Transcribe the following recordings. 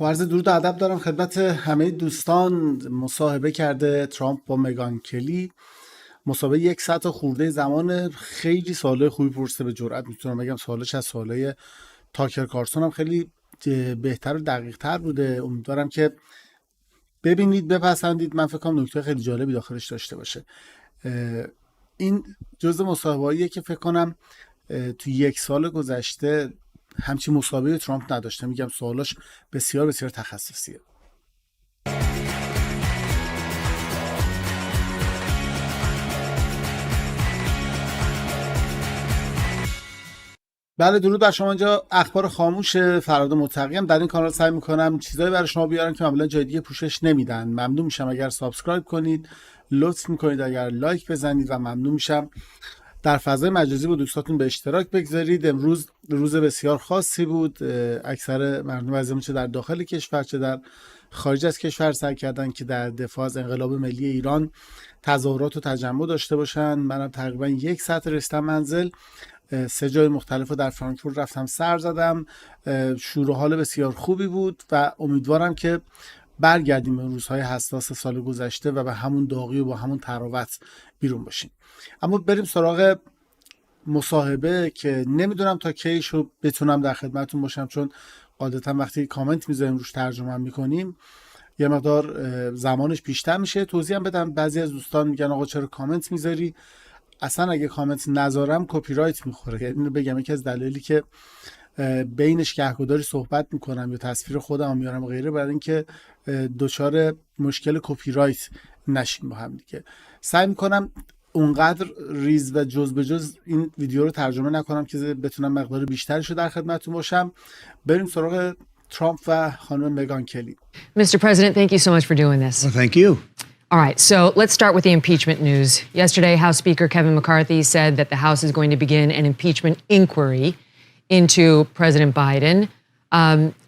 با عرض درود و ادب دارم خدمت همه دوستان. مصاحبه کرده ترامپ با مگان کلی. مصاحبه 1 ساعت خورده زمان. خیلی سوالای خوبی پرسیده، به جرئت میتونم بگم سوالش از سوالای تاکر کارسون هم خیلی بهتر و دقیق تر بوده. امیدوارم که ببینید بپسندید. من فکر کنم نکته خیلی جالبی داخلش داشته باشه. این جزء مصاحبه‌ایه که فکر کنم تو 1 سال گذشته همچین مصاحبه ترامپ نداشته. میگم سوالاش بسیار بسیار تخصصیه. بله، درود بر شما. اینجا اخبار خاموش فراد متقیم. در این کانال سعی میکنم چیزایی برای شما بیارم که معمولا جای دیگه پوشش نمیدن. ممنون میشم اگر سابسکرایب کنید، لطف میکنید اگر لایک بزنید و ممنون میشم در فضای مجازی با دوستاتون به اشتراک بگذارید. امروز روز بسیار خاصی بود. اکثر مردم عزیزمون چه در داخل کشور چه در خارج از کشور سعی کردن که در دفاع از انقلاب ملی ایران تظاهرات و تجمع داشته باشن. منم تقریبا 1 ساعت رسیدم منزل. 3 جای مختلف رو در فرانکفورت رفتم سر زدم. شور و حال بسیار خوبی بود و امیدوارم که برگردیم به روزهای حساس سال گذشته و به همون داغی و با همون تراوت بیرون باشیم. اما بریم سراغ مصاحبه که نمیدونم تا کیش رو بتونم در خدمتون باشم، چون عادتا وقتی کامنت میذاریم روش ترجمه میکنیم یه مقدار زمانش بیشتر میشه. توضیح هم بدم، بعضی از دوستان میگن آقا چرا کامنت میذاری؟ اصلا اگه کامنت نذارم کپی رایت میخوره. یعنی اینو بگم یکی از دلایلی که بینش گهگداری صحبت میکنم یا تصویر خودم میارم و غیره، برای اینکه دچار مشکل کپی رایت نشیم با هم دیگه. سعی میکنم اونقدر ریز و جز به جز این ویدیو رو ترجمه نکنم که بتونم مقدار بیشترش رو در خدمتتون باشم. بریم سراغ ترامپ و خانم مگان کلی. Mr. President, thank you so much for doing this. Well, thank you. All right, so let's start with the impeachment news. Yesterday, House Speaker Kevin McCarthy said that the House is going to begin an impeachment inquiry into President Biden.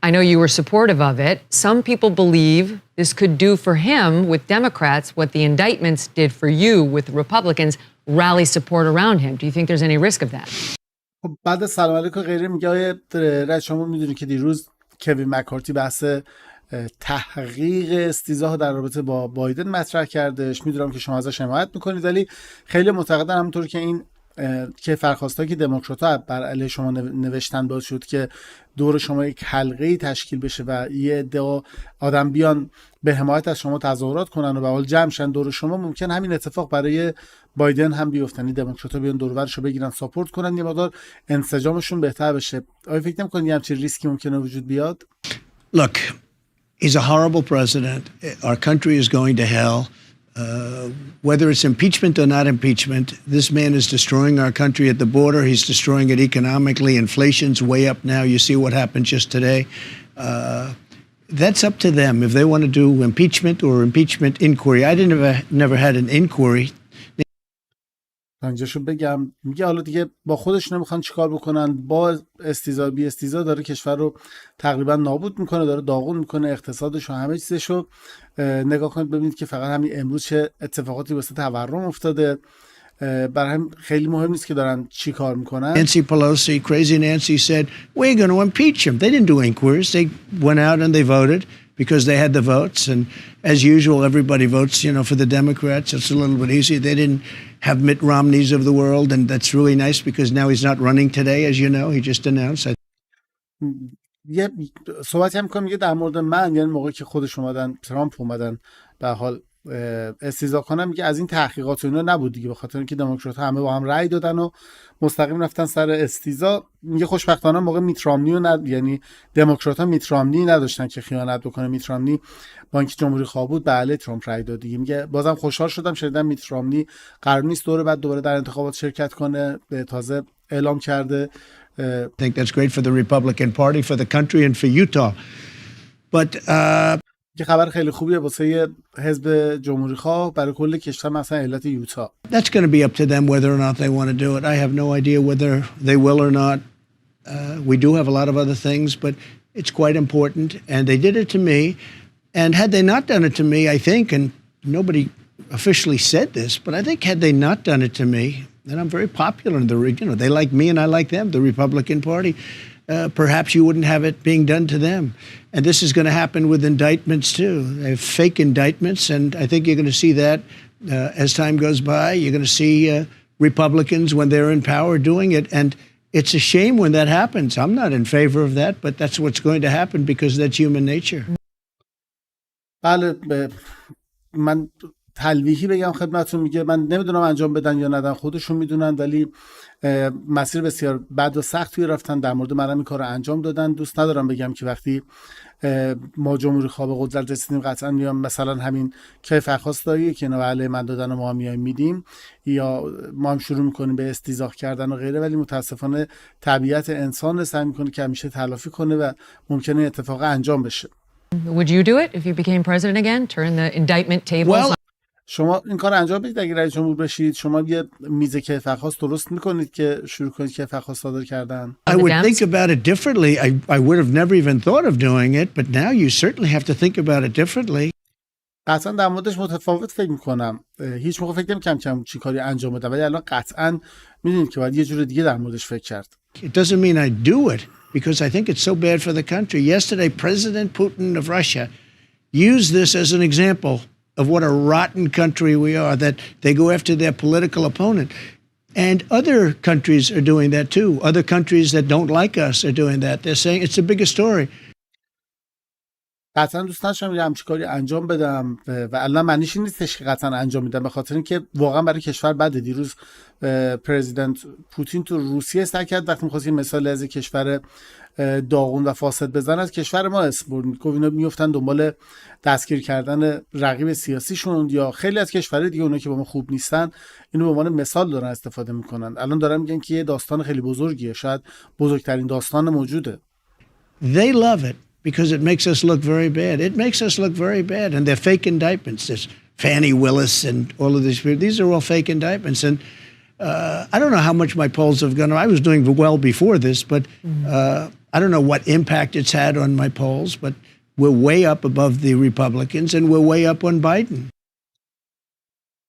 I know you were supportive of it. Some people believe this could do for him with Democrats what the indictments did for you with Republicans, rally support around him. Do you think there's any risk of that? بعد سلام علیکم غیره میگه رد شما میدونید که دیروز کوین مکارتی بحث تحقیق استیضاح در رابطه با بایدن مطرح کردش. میدونم که شما ازش حمایت میکنید، ولی خیلی معتقدن همونطور که این که فرخواستایی که دموکرات‌ها بر علیه شما نوشتن باعث شد که دور شما یک حلقه‌ای تشکیل بشه و یه عده آدم بیان به حمایت از شما تظاهرات کنن و به حال جمع شن دور شما. ممکن همین اتفاق برای بایدن هم بیفته، یعنی دموکرات‌ها بیان دور و برشو بگیرن ساپورت کنن، یه مقدار انسجامشون بهتر بشه. آیا فکر نمی‌کنید یه همچین ریسکی ممکنه وجود بیاد؟ Look, he's a horrible president. Our country is going to hell. Whether it's impeachment or not impeachment, this man is destroying our country at the border. He's destroying it economically. Inflation's way up now. You see what happened just today. That's up to them if they want to do impeachment or impeachment inquiry. I never had an inquiry. اینجاشو بگم، میگه حالا دیگه با خودش نمیخوان چیکار بکنن، با استیضاح بی استیضاح داره کشور رو تقریبا نابود میکنه، داره داغون میکنه اقتصادش و همه چیزشو. نگاه کنید ببینید که فقط همین امروز چه اتفاقاتی واسه تورم افتاده. برای هم خیلی مهم نیست که دارن چی کار میکنن. Nancy Pelosi, crazy Nancy said, we're going to impeach him. They didn't do inquiries. They went out and they voted because they had the votes. And as usual, everybody votes, for the Democrats. It's a little bit easy. They didn't have Mitt Romneys of the world. And that's really nice because now he's not running today, as you know. He just announced. یه صحبتی هم میکنم میگه در مورد من، یعنی موقعی که خودش اومدن ترامپ اومدن به حال استیضاح کنم، میگه از این تحقیقات و اینا نبود دیگه، به خاطر اینکه دموکرات‌ها همه با هم رأی دادن و مستقیم رفتن سر استیضاح. میگه خوشبختانه موقع میت رامنی یعنی دموکرات‌ها میت رامنی نداشتن که خیانت بکنه. میت رامنی بانک جمهوری خواه بود، بله ترامپ رأی داد دیگه. میگه بازم خوشحال شدم شنیدم میت رامنی قرار نیست بعد دوباره در انتخابات شرکت کنه. به تازه اعلام کرده. I think that's great for the Republican Party, for the country and for Utah. But که خبر خیلی خوبیه واسه حزب جمهوری خواه برای کل کشور، مثلا ایالت یوتا. That's going to be up to them whether or not they want to do it. I have no idea whether they will or not. We do have a lot of other things, but it's quite important. And they did it to me. And had they not done it to me, I think, and nobody officially said this, but I think had they not done it to me, and I'm very popular in the region, they like me and I like them, the Republican Party. perhaps you wouldn't have it being done to them. And this is going to happen with indictments too. They have fake indictments, and I think you're going to see that as time goes by. You're going to see Republicans, when they're in power, doing it. And it's a shame when that happens. I'm not in favor of that, but that's what's going to happen because that's human nature. بله، من تلویحی بگم خدمتتون، میگه من نمیدونم انجام بدن یا ندن، خودشون میدونن، ولی مسیر بسیار بد و سخت توی رفتن. در مورد منم این کار رو انجام دادن. دوست ندارم بگم که وقتی ما جمهوری خواه به قدرت رسیدیم قطعا میام مثلا همین کیف خواستایی که اینا علیه من دادن و ما هم میایم میدیم، یا ما هم شروع میکنیم به استیضاح کردن و غیره. ولی متاسفانه طبیعت انسان سعی میکنه که همیشه تلافی کنه و ممکنه اتفاق انجام بشه. Would you do it if you became president again? Turn the indictment tables? شما این کار انجام بدید اگه رئیس جمهور بشید؟ شما یه میز کیف خواست درست میکنید که شروع کنید کیف خواست صادر کردن؟ I would think about it differently. I would have never even thought of doing it, but now you certainly have to think about it differently. قطعا در موردش متفاوت فکر میکنم. هیچ موقع فکر نمی‌کردم چی کاری انجام بدم، ولی الان قطعا میدونید که باید یه جور دیگه در موردش فکر کرد. It doesn't mean I do it because I think it's so bad for the country. Yesterday, President Putin of Russia used this as an example of what a rotten country we are, that they go after their political opponent. And other countries are doing that too. Other countries that don't like us are doing that. They're saying it's a bigger story. قطعا دوست داشتم یه همچین کاری انجام بدم و الان معنیش این نیستش که قطعا انجام میدم، به خاطر اینکه واقعا برای کشور بده. دیروز پرزیدنت پوتین تو روسیه سعی کرد وقتی می‌خواست یه مثال از کشور داغون و فاسد بزنه از کشور ما اسم برد. گفت اینا میافتن دنبال دستگیر کردن رقیب سیاسیشون، یا خیلی از کشورهای دیگه اونا که با ما خوب نیستن اینو به عنوان مثال دارن استفاده میکنن. الان دارن میگن که یه داستان خیلی بزرگیه، شاید بزرگترین داستان موجوده. They love it because it makes us look very bad. It makes us look very bad, and they're fake indictments. There's Fannie Willis and all of these. These are all fake indictments, and I don't know how much my polls have gone. I was doing well before this, but I don't know what impact it's had on my polls, but we're way up above the Republicans and we're way up on Biden.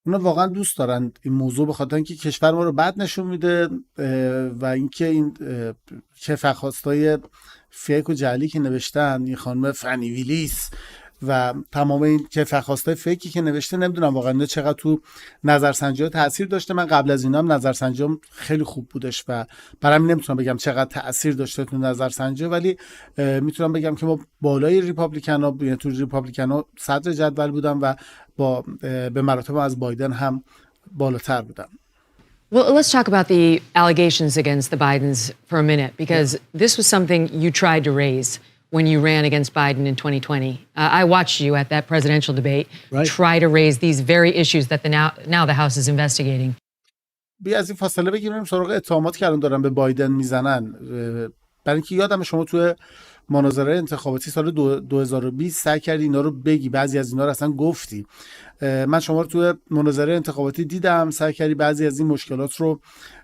اونا واقعا دوست دارن این موضوع، به خاطر اینکه کشور ما رو بد نشون میده و اینکه این کیف خواستای فیک و جعلی که نوشتن، این خانم فنی ویلیس و تمام این کیف خواستای فیکی که نوشته، نمیدونم واقعا چقدر تو نظرسنجی‌ها تاثیر داشته. من قبل از اینا هم نظرسنجی‌ام خیلی خوب بودش و برام نمیتونم بگم چقدر تاثیر داشته تو نظرسنجی، ولی میتونم بگم که ما بالای ریپابلیکن‌ها، یعنی تو ریپابلیکن‌ها صدر جدول بودم و با به مراتب از بایدن هم بالاتر بودم. Well, let's talk about the allegations against the Bidens for a minute, because this was something you tried to raise when you ran against Biden in 2020. I watched you at that presidential debate try to raise these very issues that now the House is investigating. بیا از این فاصله بگیریم سراغ اتهاماتی که الان دارن به بایدن میزنن. برای اینکه یادم شما توی مناظره انتخاباتی سال 2020 سعی کردی اینا رو بگی، بعضی از اینا رو اصلا گفتی. من شما رو توی مناظره انتخاباتی دیدم، سعی کردی بعضی از این مشکلات رو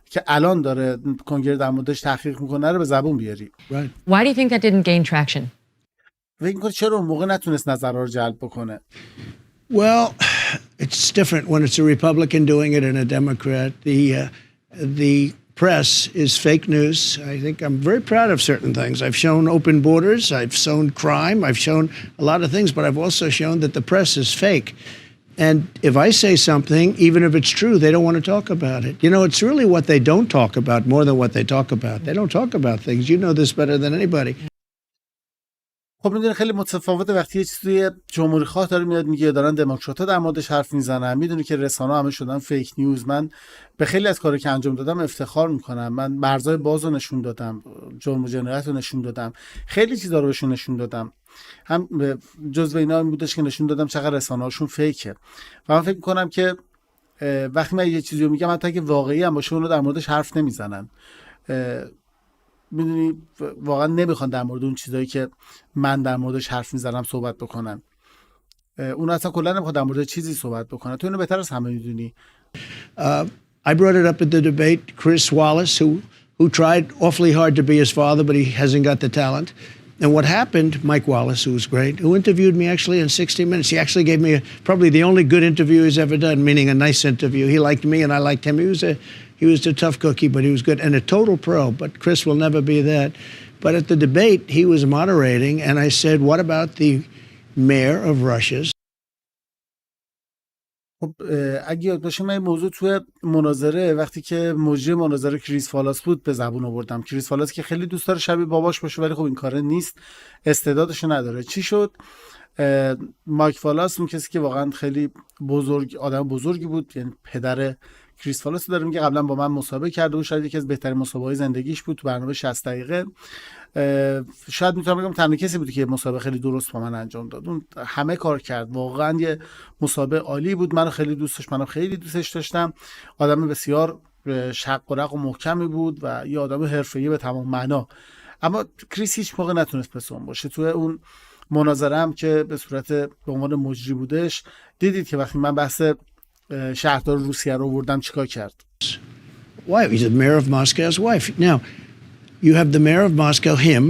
که الان داره کنگره در موردش تحقیق میکنه رو به زبون بیاری. Why do you think that didn't gain traction? فکر می‌کنی چرا اون موقع نتونست نظرها رو جلب بکنه؟ Well, it's different when it's a Republican doing it and a Democrat. The press is fake news. I think I'm very proud of certain things. I've shown open borders, I've shown crime, I've shown a lot of things, but I've also shown that the press is fake. And if I say something, even if it's true, they don't want to talk about it. You know, it's really what they don't talk about more than what they talk about. They don't talk about things. You know this better than anybody. خب میدونی خیلی متفاوته وقتی یه چیزی جمهوری خواه داره میاد میگه، دارن دموکرات‌ها در موردش حرف میزنن. میدونی که رسانه‌ها همه شدن فیک نیوز. من به خیلی از کارهایی که انجام دادم افتخار میکنم. من مرزهای باز رو نشون دادم، جرم و جنایت رو نشون دادم، خیلی چیزا رو بهشون نشون دادم. هم جزو اینا این بودش که نشون دادم چقدر رسانه‌هاشون فیکه. و من فکر میکنم که وقتی من یه چیزی رو میگم حتی اگه واقعی هم باشه اون رو در موردش حرف نمیزنن. میدونی واقعا نمیخوان در مورد اون چیزایی که من در موردش حرف میزنم صحبت بکنن. اون اصلا کلا نمیخواد در مورد چیزی صحبت بکنن. تو اینو بهتر از همه میدونی. I brought it up at the debate. Chris Wallace, who tried awfully hard to be his father, but he hasn't got the talent. And what happened, Mike Wallace, who was great, who interviewed me actually in 60 minutes. He actually gave me probably the only good interview he's ever done, meaning a nice interview. He liked me and I liked him. He was a tough cookie, but he was good and a total pro. But Chris will never be that. But at the debate, he was moderating, and I said, what about the mayor of Russia's? خب اگه یاد باشه من این موضوع توی مناظره وقتی که مجری مناظره کریس فالاس بود به زبون آوردم. کریس فالاس که خیلی دوست داره شبیه باباش باشه ولی خب این کاره نیست، استعدادشو نداره. چی شد؟ مایک فالاس، اون کسی که واقعا خیلی آدم بزرگی بود، یعنی پدر کریس فالاس داره، میگه قبلا با من مصاحبه کرده و شاید یکی از بهترین مصاحبه‌های زندگیش بود تو برنامه 60 دقیقه. شاید میتونم بگم تنها کسی بود که مصاحبه خیلی درست با من انجام داد. اون همه کار کرد، واقعا یه مصاحبه عالی بود. منو خیلی دوست داشت، منم خیلی دوستش داشتم. آدم بسیار شق و رق و محکمی بود و یه آدم حرفه‌ای به تمام معنا. اما کریس هیچ موقع نتونست پس اون باشه. تو اون مناظره هم که به صورت به عنوان مجری بودش، دیدید که وقتی من بحث شهردار روسیه رو آوردم چیکار کرد. Why? He's the mayor of Moscow's wife. Now, you have the mayor of Moscow, him,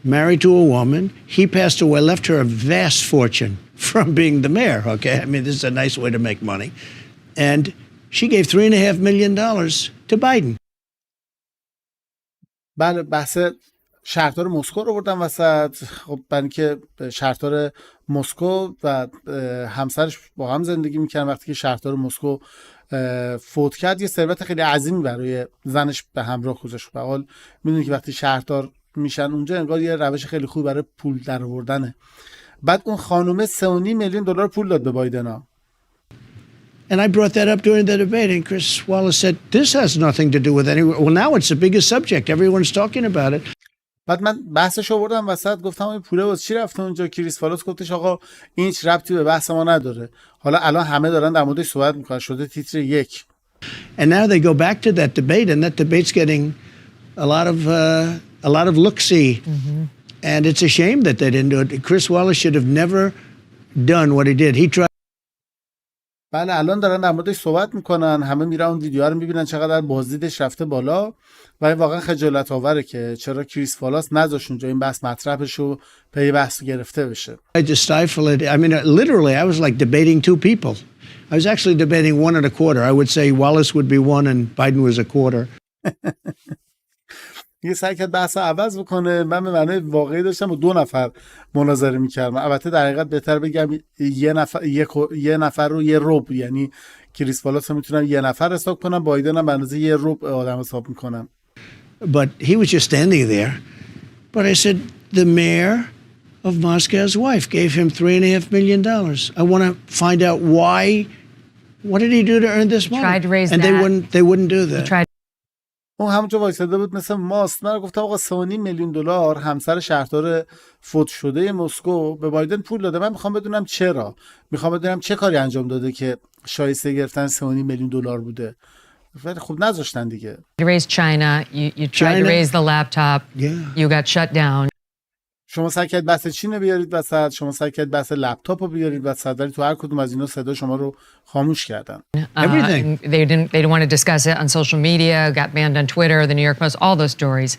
married to a woman. He passed away, left her a vast fortune from being the mayor, okay? I mean, this is a nice way to make money. And she gave $3.5 million to Biden. بله، بحث شهردار مسکو رو بردم وسط. خب برای اینکه شهردار مسکو و همسرش با هم زندگی میکنن، وقتی که شهردار مسکو فوت کرد یه ثروت خیلی عظیمی برای زنش به همراه گذاشت. به حال میدونید که وقتی شهردار میشن اونجا انگار یه روش خیلی خوب برای پول در آوردنه. بعد اون خانومه $3.5 میلیون پول داد به بایدن. And I brought that up during the debate, and Chris Wallace said, this has nothing to do with any... Well, now it's the biggest subject. Everyone's talking about it. بعد من بحثش آوردم وسط، گفتم این پوله واسه چی رفته اونجا؟ کریس فالاس گفتش آقا این هیچ ربطی به بحث ما نداره. حالا الان همه دارن در موردش صحبت میکنن، شده تیتر 1. And now they go back to that debate, and that debate's getting a lot of look-see. Mm-hmm. And it's a shame that they didn't do it. Chris Wallace should have never done what he did. He tried. بله الان دارن در موردش صحبت میکنن، همه میرن اون ویدیوها رو میبینن چقدر بازدیدش رفته بالا و این واقعا خجالت آوره که چرا کریس فالاس نذاشت اونجا این بحث مطرح بشه و پی بحث گرفته بشه. I just stifle it. I mean, literally, I was like debating two people. I was actually debating 1.25. I would say Wallace would be 1 and Biden was a quarter. یه سعی کرد بحث عوض بکنه. من به معنای واقعی داشتم با 2 نفر مناظره میکردم. البته در حقیقت بهتر بگم یه نفر رو یه ربع، یعنی کریس فالاس میتونم 1 نفر حساب کنم، بایدن هم به اندازه 1 ربع آدم حساب میکنم. But he was just standing there. But I said, the mayor of Moscow's wife gave him $3.5 million. I want to find out why. What did he do to earn this money? Tried to raise and that. they wouldn't do that. اون همونجا وایساده بود مثل ماست. من گفتم آقا $3.5 میلیون همسر شهردار فوت شده مسکو به بایدن پول داده. من میخوام بدونم چرا. میخوام بدونم چه کاری انجام داده که شایسته گرفتن $3.5 میلیون بوده. ولی خب نذاشتن دیگه. You raised China, you tried to raise the laptop, you got shut down. شما سعی کردید بحث چین بیارید وسط، شما سعی کردید بحث لپتاپ رو بیارید وسط، ولی تو هر کدوم از اینا صدا شما رو خاموش کردن. Everything. They didn't want to discuss it on social media, got banned on Twitter, the New York Post, all those stories.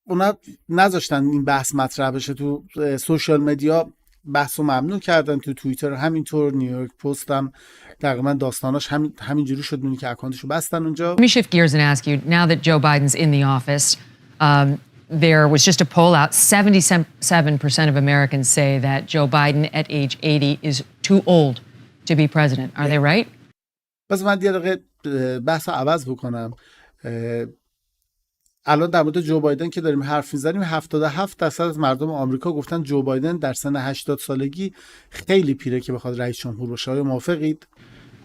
اونا نذاشتن این بحث مطرح بشه تو سوشال مدیا. بحثو ممنوع کردن. تو توییتر همینطور، نیویورک پست هم تقریبا داستاناش همینجوری شد، میونی که اکانتشو بستن اونجا. Let me shift gears and ask you, now that Joe Biden's in the office, there was just a poll out, 77% of Americans say that Joe Biden at age 80 is too old to be president. Are they right? بس من یه دقیقه بحث عوض بکنم. الان در مورد جو بایدن که داریم حرف میزنیم، 77% از مردم آمریکا گفتن جو بایدن در سن 80 سالگی خیلی پیره که بخواد رئیس جمهور بشه. آیا موافقید؟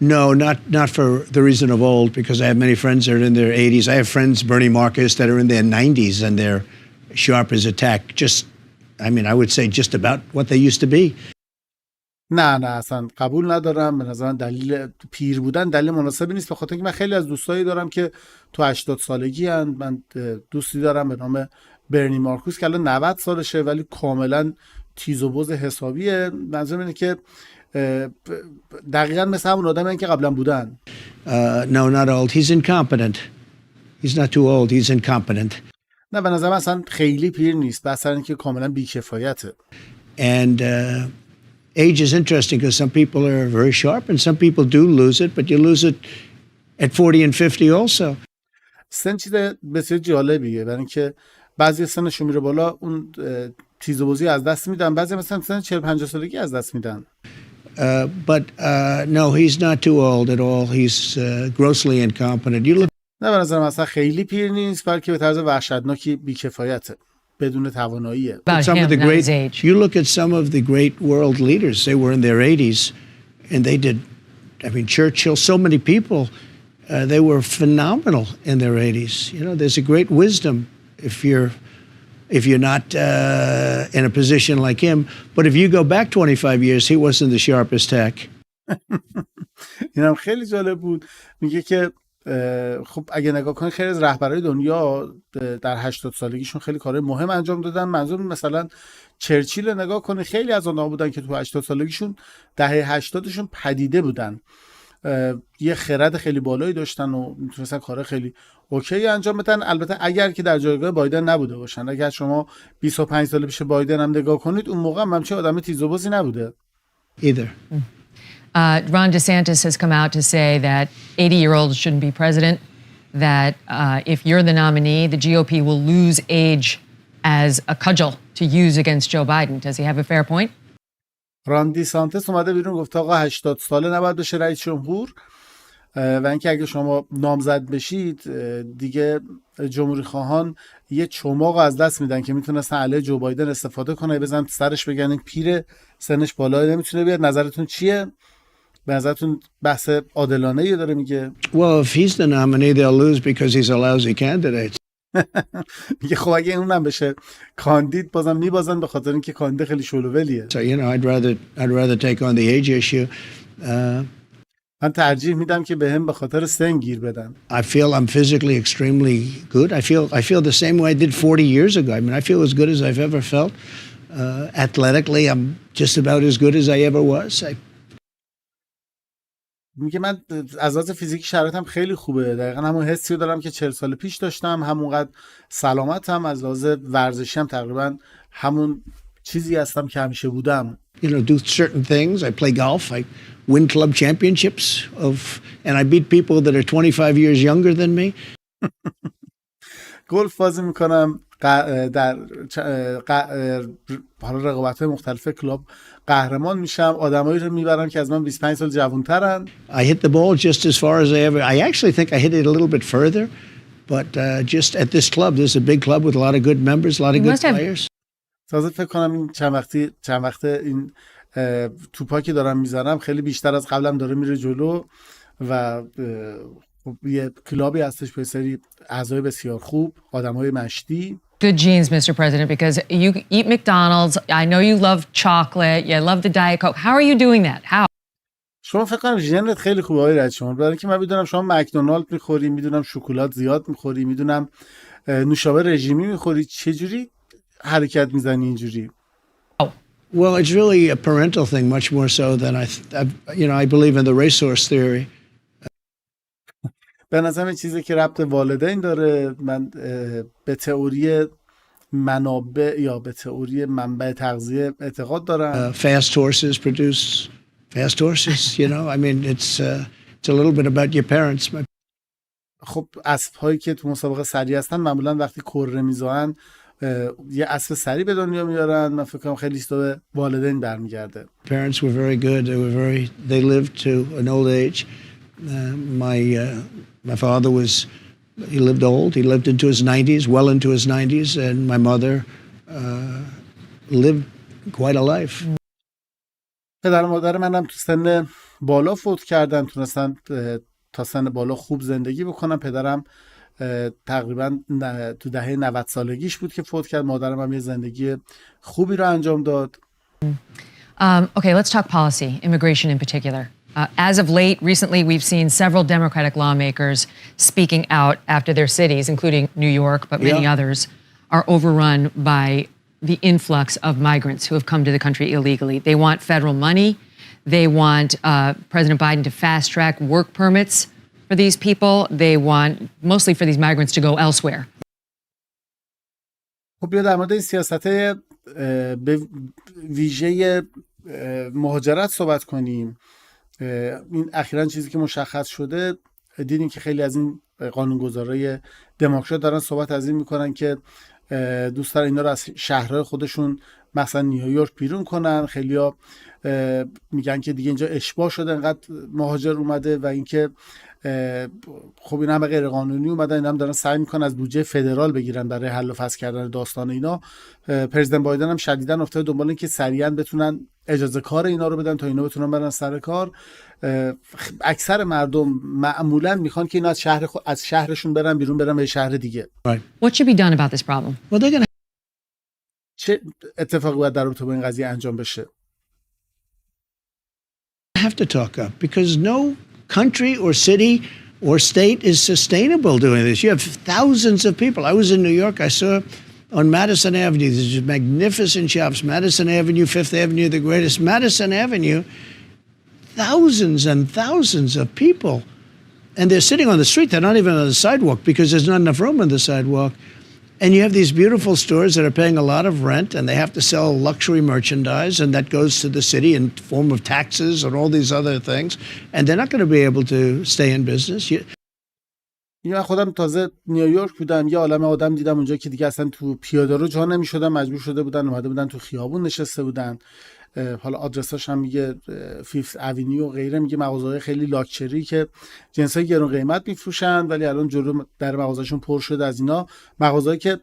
No, not for the reason of old, because I have many friends that are in their 80s. I have friends, Bernie Marcus, that are in their 90s and they're sharp as a tack. I would say just about what they used to be. نه اصلا قبول ندارم. به نظر من دلیل پیر بودن دلیل مناسبی نیست، به خاطر اینکه من خیلی از دوستایی دارم که تو 80 سالگی هستند. من دوستی دارم به نام برنی مارکوس که الان 90 سالشه ولی کاملا تیز و بز حسابیه. منظورم اینه که دقیقاً مثل همون آدمی که قبلا بودن. No, not old. He's incompetent. He's not too old. He's incompetent. نه به نظر من اصلا خیلی پیر نیست، بس اینکه کاملا بی‌کفایته. And age is interesting because some people are very sharp and some people do lose it, but you lose it at 40 and 50 also. سن چیز بسیار جالبیه، برای اینکه بعضی سنشون میره بالا اون تیز و بازی از دست میدن، بعضی مثلا سن 40-50 سالگی از دست میدن. But no, he's not too old at all. He's grossly incompetent. نه به نظر مثلا خیلی پیر نیست، بلکه به طرز وحشتناکی بیکفایته، بدون تواناییه. Some of the great, you look at some of the great world leaders, they were in their 80s and they did, I mean, Churchill, so many people, they were phenomenal in their 80s. You know, there's a great wisdom if you're not in a position like him. But if you go back 25 years, he wasn't the sharpest tack. اینم خیلی جالب بود. میگه که خب اگه نگاه کنید خیلی از رهبرای دنیا در 80 سالگیشون خیلی کارهای مهم انجام دادن. منظور مثلا چرچیل نگاه کنید، خیلی از اونها بودن که تو 80 سالگیشون دهه 80شون پدیده بودن، یه خرد خیلی بالایی داشتن و میتونستن کارهای خیلی اوکی انجام بدن. البته اگر که در جایگاه بایدن نبوده باشن. اگر شما 25 سال پیش بایدن هم نگاه کنید، اون موقع هم همچین آدم تیزوبازی نبوده. Either. Ron DeSantis has come out to say that 80-year-olds shouldn't be president, that if you're the nominee, the GOP will lose age as a cudgel to use against Joe Biden. Does he have a fair point? ران دی سانتس اومده بیرون گفت آقا 80 ساله نباید بشه رئیس جمهور و اینکه اگه شما نامزد بشید دیگه جمهوری خواهان یه چماق از دست میدن که میتونستن علیه جو بایدن استفاده کنه، بزنن سرش بگن این پیر سنش بالای نمیتونه بیاد. نظرتون چیه؟ به نظرتون بحث عادلانه‌ای داره میگه؟ Well, if he's the nominee, they'll lose because he's a lousy candidate. میگه خب اگه اونم بشه کاندید بازم میبازن به خاطر اینکه کاندید خیلی شلوولیه. So you know, I'd rather take on the age issue. من ترجیح میدم که بهم به خاطر سن گیر بدن. I feel I'm physically extremely good. I feel the same way I did 40 years ago. I mean, I feel as good as I've ever felt. Athletically, I'm just about as good as I ever was. میگه من از لحاظ فیزیکی شرایطم خیلی خوبه، دقیقاً همون حسی رو دارم که 40 سال پیش داشتم، همونقدر سلامتم، از لحاظ ورزشی هم تقریبا همون چیزی هستم که همیشه بودم. You know, do certain things. I play golf. I win club championships and I beat people that are 25 years younger than me. گلف بازی میکنم، در حالا رقابت‌های مختلف کلاب قهرمان میشم، آدمایی رو میبرم که از من 25 سال جوان‌ترن. I hit the ball just as far as I actually think I hit it a little bit further, but just at this club, this is a big club with a lot of good members, a lot of good players. تازه فکر کنم این چند وقت این توپا که دارم میزنم خیلی بیشتر از قبلم داره میره جلو و یه کلابی هستش به سری اعضای بسیار خوب، آدم‌های مشتی. Good genes, Mr. President, because you eat McDonald's. I know you love chocolate. You love the Diet Coke. How are you doing that? How? شما فکر کنم ژنت خیلی خوبه آقای رئیس جمهور، برای اینکه من میدونم شما مکدونالد میخوری، میدونم شکلات زیاد میخوری، میدونم نوشابه رژیمی میخوری، چجوری حرکت میزنی اینجوری؟ Well, it's really a parental thing much more so than I believe in the racehorse theory. به نظرم چیزی که ربط والدین داره، من به تئوری منابع یا به تئوری منبع تغذیه اعتقاد دارم. Fast horses produce fast horses, you know. I mean, it's a little bit about your parents. خب اسب‌هایی که تو مسابقه سریع هستن معمولا وقتی کره میزنن یه اسب سریع به دنیا میارن. من فکر کنم خیلی به والدین برمیگرده. Parents were very good. They lived to an old age. My father he lived old. He lived into his 90s, well into his 90s, and my mother lived quite a life. پدر و مادر منم تو سن بالا فوت کردن، تونستن تا سن بالا خوب زندگی بکنن. پدرم تقریبا تو دهه 90 سالگیش بود که فوت کرد. مادرم هم یه زندگی خوبی رو انجام داد. Okay, let's talk policy, immigration in particular. As of late, recently, we've seen several Democratic lawmakers speaking out after their cities, including New York, but many others, are overrun by the influx of migrants who have come to the country illegally. They want federal money. They want President Biden to fast-track work permits for these people. They want, mostly for these migrants, to go elsewhere. خب بیا در مورد این سیاست‌های به ویژه مهاجرت صحبت کنیم. این اخیراً چیزی که مشخص شده، دیدیم که خیلی از این قانونگذارای دموکرات دارن صحبت از این میکنن که دوست دارن اینا رو از شهرهای خودشون مثلا نیویورک بیرون کنن. خیلیا میگن که دیگه اینجا اشباع شده انقدر مهاجر اومده و اینکه خب این همه غیر قانونی اومدن، این هم دارن سعی میکنن از بودجه فدرال بگیرن برای حل و فصل کردن داستان اینا. پرزیدنت بایدن هم شدیداً افتاده دنبال این که سریعا بتونن اجازه کار اینا رو بدن تا اینا بتونن برن سر کار. اکثر مردم معمولا میخوان که اینا از شهرشون برن بیرون، برن به شهر دیگه. What should be done about this problem? Well, they're going to چه اتفاقی باید در رابطه با این قضیه انجام بشه؟ have to talk up because no country or city or state is sustainable doing this. You have thousands of people. I was in New York. I saw on Madison Avenue, these magnificent shops, Madison Avenue, Fifth Avenue, the greatest. Madison Avenue, thousands and thousands of people. And they're sitting on the street. They're not even on the sidewalk because there's not enough room on the sidewalk. And you have these beautiful stores that are paying a lot of rent and they have to sell luxury merchandise and that goes to the city in form of taxes and all these other things. And they're not going to be able to stay in business. من خودم تازه نیویورک بودم، یه عالمه آدم دیدم اونجا که دیگه اصلا تو پیاده رو جا نمی‌شدن، مجبور شده بودن اومده بودن تو خیابون نشسته بودن. حالا آدرساش هم میگه فیفت اونیو و غیره، میگه مغازه‌های خیلی لاکچری که جنسای گرون قیمت میفروشن ولی الان جلو در مغازه‌شون پر شده از اینا. مغازه‌ای که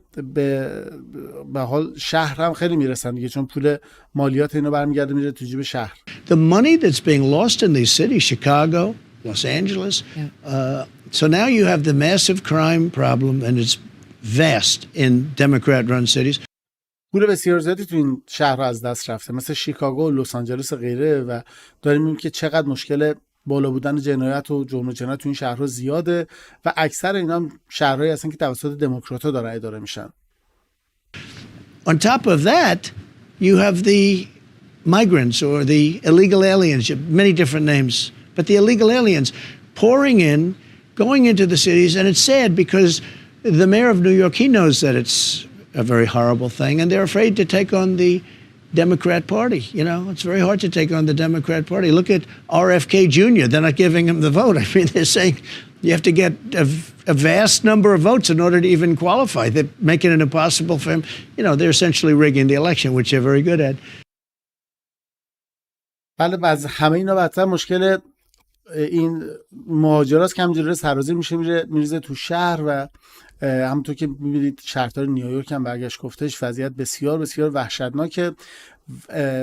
به حال شهر هم خیلی میرسن دیگه، چون پول مالیات اینا برمیگرده میره تو جیب شهر. The money that's being lost in these cities, Chicago, Los Angeles. So now you have the massive crime problem and it's vast in Democrat-run cities. پول بسیار زیادی تو این شهر از دست رفته، مثل شیکاگو، لس آنجلس و غیره، و داریم میبینیم که چقدر مشکل بالا بودن جنایت و جرم و جنایت تو این شهرها زیاده و اکثر اینا هم شهرهایی هستن که توسط دموکرات‌ها دارن اداره میشن. On top of that, you have the migrants or the illegal aliens, many different names, but the illegal aliens pouring in, going into the cities, and it's sad because the mayor of New York, he knows that it's a very horrible thing, and they're afraid to take on the Democrat Party. You know, it's very hard to take on the Democrat Party. Look at RFK Jr. They're not giving him the vote. I mean, they're saying you have to get a vast number of votes in order to even qualify. They're making it impossible for him. You know, they're essentially rigging the election, which they're very good at. بله، از همه اینا بدتر مشکل این مهاجراست که همینجوری سرازیر میشه، میریزه تو شهر و همونطور که میبینید شهردار نیویورک هم برگشت گفتش وضعیت بسیار بسیار وحشتناکه،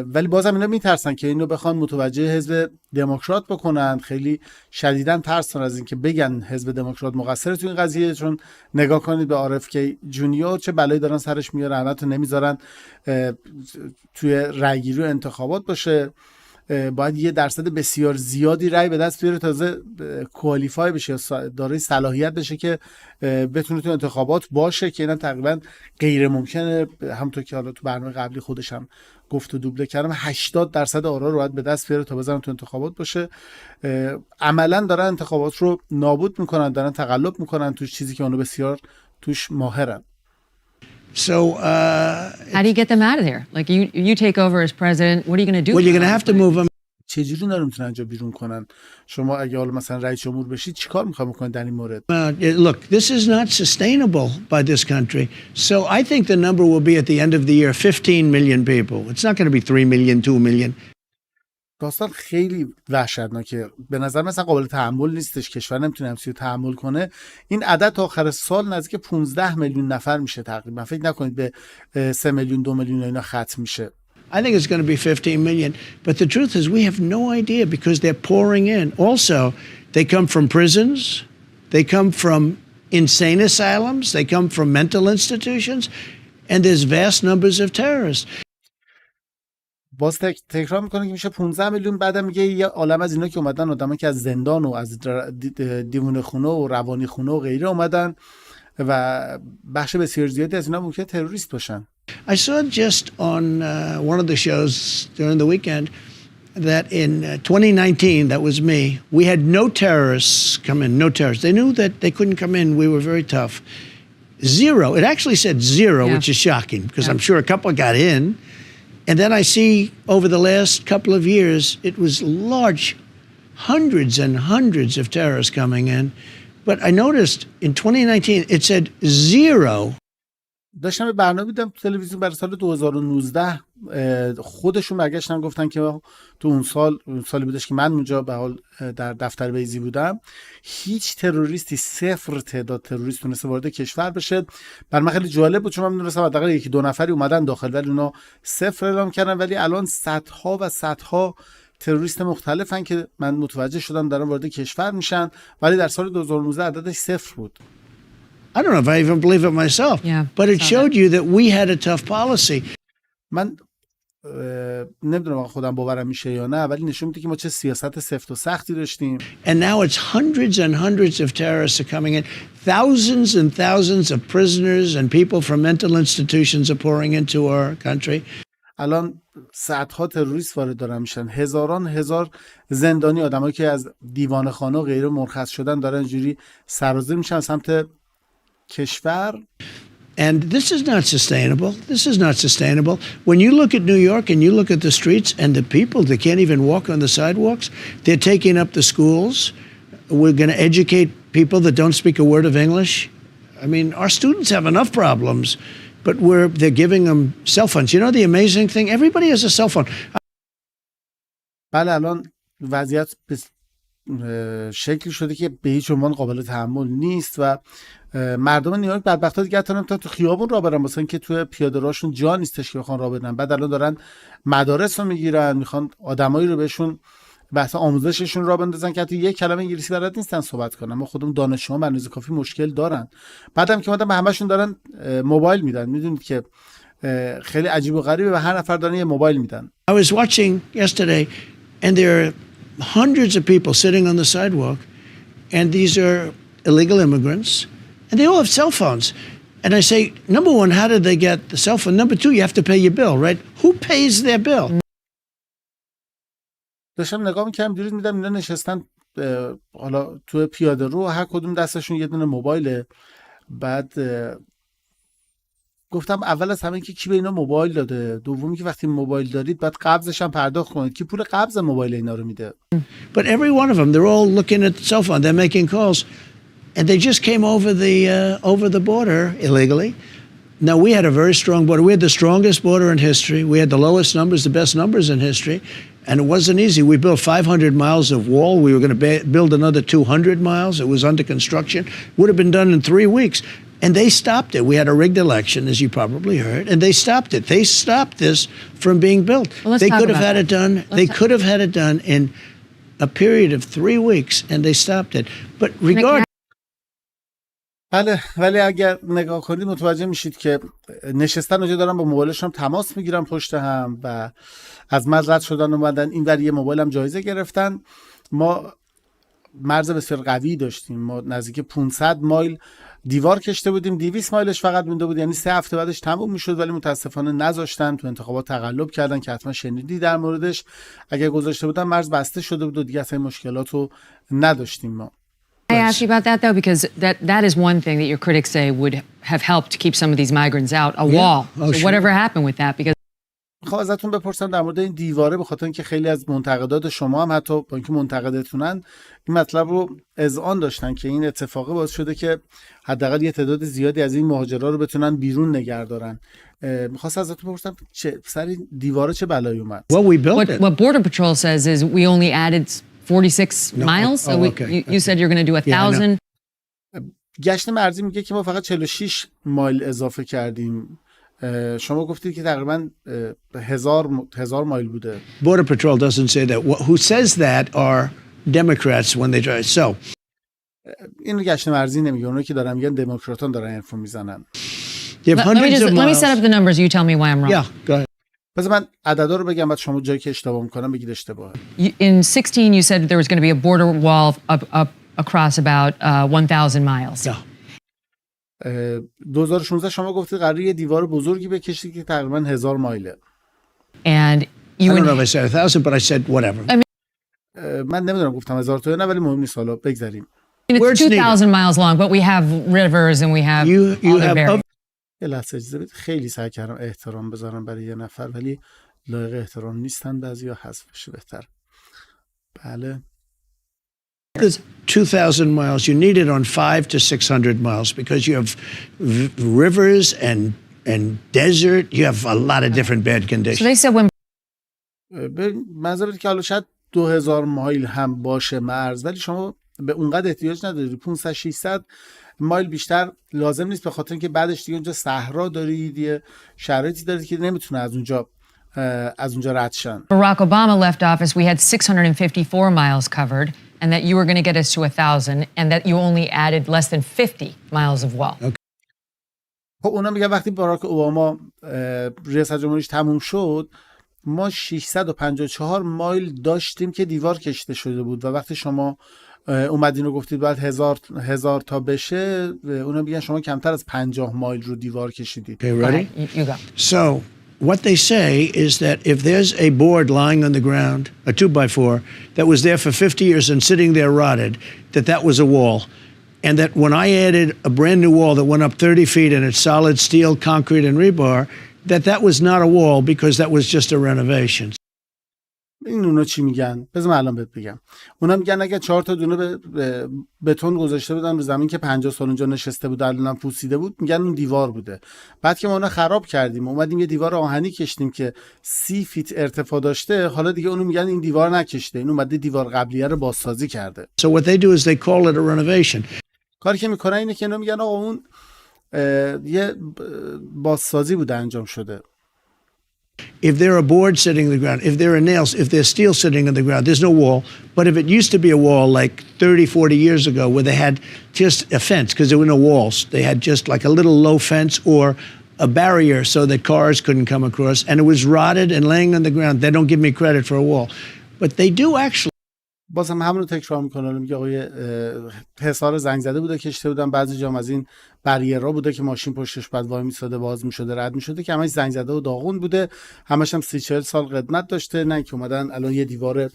ولی بازم اینا میترسن که اینو بخوان متوجه حزب دموکرات بکنن. خیلی شدیداً ترسن از اینکه بگن حزب دموکرات مقصره تو این قضیه، چون نگاه کنید به RFK جونیور چه بلایی دارن سرش میارن، حتی نمیذارن توی رأیگیری و انتخابات باشه. باید یه درصد بسیار زیادی رای به دست بیاره تازه کوالیفای بشه، دارای صلاحیت بشه که بتونه تو انتخابات باشه، که اینا تقریبا غیر ممکنه. همونطور که حالا تو برنامه قبلی خودش هم گفت و دوبله کردم 80% آرا رو باید به دست بیاره تا بزنن تو انتخابات باشه. عملا دارن انتخابات رو نابود میکنن، دارن تقلب میکنن توش، چیزی که اونو بسیار توش ماهرن. So, how do you get them out of there? Like you take over as president. What are you going to do? well, you're going to have to move them. چجوری اینا رو میتونن اینجا بیرون کنن؟ شما اگه حالا مثلا رئیس جمهور بشید چیکار میخواید بکنید در این مورد؟ Look, this is not sustainable by this country. So I think the number will be at the end of the year 15 million people. It's not going to be 3 million, 2 million. داستان خیلی وحشتناکه، به نظر مثلا قابل تحمل نیستش، کشور نمیتونه همچین تحمل کنه. این عدد تا آخر سال نزدیک 15 میلیون نفر میشه تقریبا. فکر نکنید به 3 میلیون 2 میلیون اینا ختم میشه. I think it's going to be 15 million, but the truth is we have no idea because they're pouring in. Also, they come from prisons, they come from insane asylums, they come from mental institutions, and there's vast numbers of terrorists. باز تکرار میکنه که میشه 15 میلیون، بعدم میگه یه عالم از اینا که اومدن، آدمایی که از زندان و از دیوونه خونه و روانی خونه و غیره اومدن و بخش بسیار زیادی از اینا ممکنه تروریست باشن. I saw just on one of the shows during the weekend that in 2019, that was me, we had no terrorists come in, no terrorists. They knew that they couldn't come in. We were very tough. Zero. It actually said zero, which is shocking because I'm sure a couple got in. And then I see over the last couple of years, it was large, hundreds and hundreds of terrorists coming in. But I noticed in 2019 it said 0. داشتم یه برنامه دیدم تو تلویزیون برای سال 2019 خودشون برگشتن گفتن که تو اون سالی بودش که من اونجا به حال در دفتر بیزی بودم، هیچ تروریستی، صفر تعداد تروریست تونسته وارد کشور بشه. بر من خیلی جالب بود چون من می‌دونستم حداقل یکی دو نفری اومدن داخل ولی اونا صفر اعلام کردن، ولی الان صدها و صدها تروریست مختلفن که من متوجه شدم دارن وارد کشور میشن، ولی در سال 2019 عددش صفر بود. I don't know if I even believe it myself, but it showed you that we had a tough policy. من نمیدونم خودم باورم میشه یا نه، ولی نشون میده که ما چه سیاست سفت و سختی داشتیم. And now it's hundreds and hundreds of terrorists are coming in. Thousands and thousands of prisoners and people from mental institutions are pouring into our country. الان صدها تروریست وارد دارن میشن، هزاران هزار زندانی، آدمایی که از دیوانه‌خانه و غیره مرخص شدن دارن اینجوری سرازیر میشن سمت کشور. And this is not sustainable. This is not sustainable. When you look at New York and you look at the streets and the people that can't even walk on the sidewalks, they're taking up the schools. We're going to educate people that don't speak a word of English. I mean, our students have enough problems, but they're giving them cell phones. You know the amazing thing? Everybody has a cell phone. بله الان وضعیت به شکلی شده که به هیچ عنوان قابل تحمل نیست و مردم نیویورک بدبختا دیگه حتی نمیتونن تو خیابون راه برن، مثلا که تو پیاده راهشون جا نیستش که بخوان راه برن. بعد الان دارن مدارس رو میگیرن، میخوان آدمایی رو بهشون بحث آموزششون راه بندازن که حتی یک کلمه انگلیسی بلد نیستن صحبت کنن. ما خودمون دانشجوها به اندازه کافی مشکل دارن. بعدم که به همشون دارن موبایل میدن. میدونید که خیلی عجیب و غریبه و هر نفر دارن یه موبایل میدن. I was watching yesterday and there are hundreds of people sitting on the sidewalk and these are illegal immigrants and they all have cell phones. And I say, number one, how did they get the cell phone? Number two, you have to pay your bill, right? Who pays their bill? داشتم نگاه می‌کردم دیروز میدم اینا نشستن حالا تو پیاده رو، هر کدوم دستشون یه دونه موبایله. بعد گفتم اول از همه که کی به اینا موبایل داده، دومی که وقتی موبایل دارید بعد قبضش هم پرداخت کنید. کی پول قبض موبایل اینا رو میده؟ But every one of them, they're all looking at the cell phone. They're making calls. And they just came over the border illegally. Now, we had a very strong border. We had the strongest border in history. We had the lowest numbers, the best numbers in history. And it wasn't easy. We built 500 miles of wall. We were going to build another 200 miles. It was under construction. Would have been done in 3 weeks. And they stopped it. We had a rigged election, as you probably heard, and they stopped it. They stopped this from being built. Well, they could have had it done. They could have had it done in a period of 3 weeks, and they stopped it. But regardless. بله، ولی اگر نگاه کنید متوجه میشید که نشستن اونجا دارن با موبایلشون تماس میگیرن پشت هم و از مرز رد شدن اومدن این ور یه موبایل هم جایزه گرفتن. ما مرز بسیار قوی داشتیم. ما نزدیک 500 مایل دیوار کشته بودیم، 200 مایلش فقط مونده بود، یعنی 3 هفته بعدش تموم میشد، ولی متاسفانه نذاشتن. تو انتخابات تقلب کردن که حتما شنیدی در موردش. اگر گذاشته بودن مرز بسته شده بود و دیگه اصلا مشکلاتو نداشتیم ما. I ask you about that though, because that is one thing that your critics say would have helped to keep some of these migrants out, a wall. So whatever happened with that? Because میخوام ازتون بپرسم در مورد این دیواره، به خاطر اینکه خیلی از منتقدات شما هم حتی با اینکه منتقدتونن این مطلب رو اذعان داشتن که این اتفاق باعث شده که حداقل یه تعداد زیادی از این مهاجرا رو بتونن بیرون نگه دارن. میخواستم ازتون بپرسم سر این دیواره چه بلایی اومد؟ What Border Patrol says is we only added 46 miles. So you said you're going to do 1,000. گشت مرزی میگه که ما فقط 46 مایل اضافه کردیم. شما گفتید که تقریبا 1000 مایل بوده. Border Patrol doesn't say that. Who says that are Democrats when they drive. So این گشت مرزی نمیگه، اونایی که دارن میگن دموکراتان دارن حرفو میزنن. Let me set up the numbers. You tell me why I'm wrong. Yeah, go ahead. پس من عددا رو بگم بعد شما جایی که اشتباه میکنم بگید اشتباهه. In 16 you said there was going to be a border wall up across about 1,000 miles. Yeah. 2016 شما گفتید قراره یه دیوار بزرگی بکشید که تقریبا 1000 مایله. And you I don't know if I said 1,000, but I said whatever. من نمیدونم گفتم 1000 تا نه، ولی مهم نیست، حالا بگذریم. It's 2,000 miles long, but we have rivers and we have other barriers. یه لحظه اجازه بدید. خیلی سعی کردم احترام بذارم برای یه نفر ولی لایق احترام نیستن، بعضیا حذف بشه بهتر. بله. There's 2,000 miles. You need it on 500 to 600 miles because you have rivers and desert. You have a lot of different bad So conditions. they said when منظورت که حالا شاید 2000 مایل هم باشه مرز، ولی شما به اونقدر احتیاج نداری. 500 600 مایل بیشتر لازم نیست، به خاطر اینکه بعدش دیگه اونجا صحرا دارید، یه شرایطی دارید که نمیتونه از اونجا رد شن. Barack Obama left office, we had 654 miles covered, and that you were going to get us to 1,000, and that you only added less than 50 miles of wall. Okay. خب اونا میگن وقتی باراک اوباما ریاست جمهوریش تموم شد، ما 654 مایل داشتیم که دیوار کشیده شده بود، و وقتی شما اومدین و گفتید باید هزار تا بشه، اونا میگن شما کمتر از 50 مایل رو دیوار کشیدید. Okay, ready? You go. So what they say is that if there's a board lying on the ground, a 2x4, that was there for 50 years and sitting there rotted, that was a wall. And that when I added a brand new wall that went up 30 feet and it's solid steel, concrete, and rebar, that was not a wall because that was just a renovation. این اونا چی میگن؟ بذار من الان بهت بگم. اونا میگن اگه 4 تا دونه بتون گذاشته بودن رو زمین که 50 سال اونجا نشسته بود، الانم پوسیده بود، میگن اون دیوار بوده. بعد که ما اونو خراب کردیم، اومدیم یه دیوار آهنی کشیدیم که 30 فیت ارتفاع داشته، حالا دیگه اونو میگن این دیوار نکشته، این اومده دیوار قبلیه رو بازسازی کرده. So what they do is they call it a renovation. کاری که میکنن اینه که اینا میگن آقا اون یه بازسازی بوده انجام شده. If there are boards sitting on the ground, if there are nails, if there's steel sitting on the ground, there's no wall. But if it used to be a wall like 30, 40 years ago where they had just a fence because there were no walls, they had just like a little low fence or a barrier so that cars couldn't come across, and it was rotted and laying on the ground, they don't give me credit for a wall. But they do actually. بازم همون رو تکرار میکنه، میگه آقای حصار زنگ زده بوده کشته بودن، بعضی جام از این بریرها بوده که ماشین پشتش بعد وای میساده باز میشده رد میشده که همش زنگ زده و داغون بوده، همش هم 30-40 سال قدمت داشته، نه که اومدن الان یه دیوار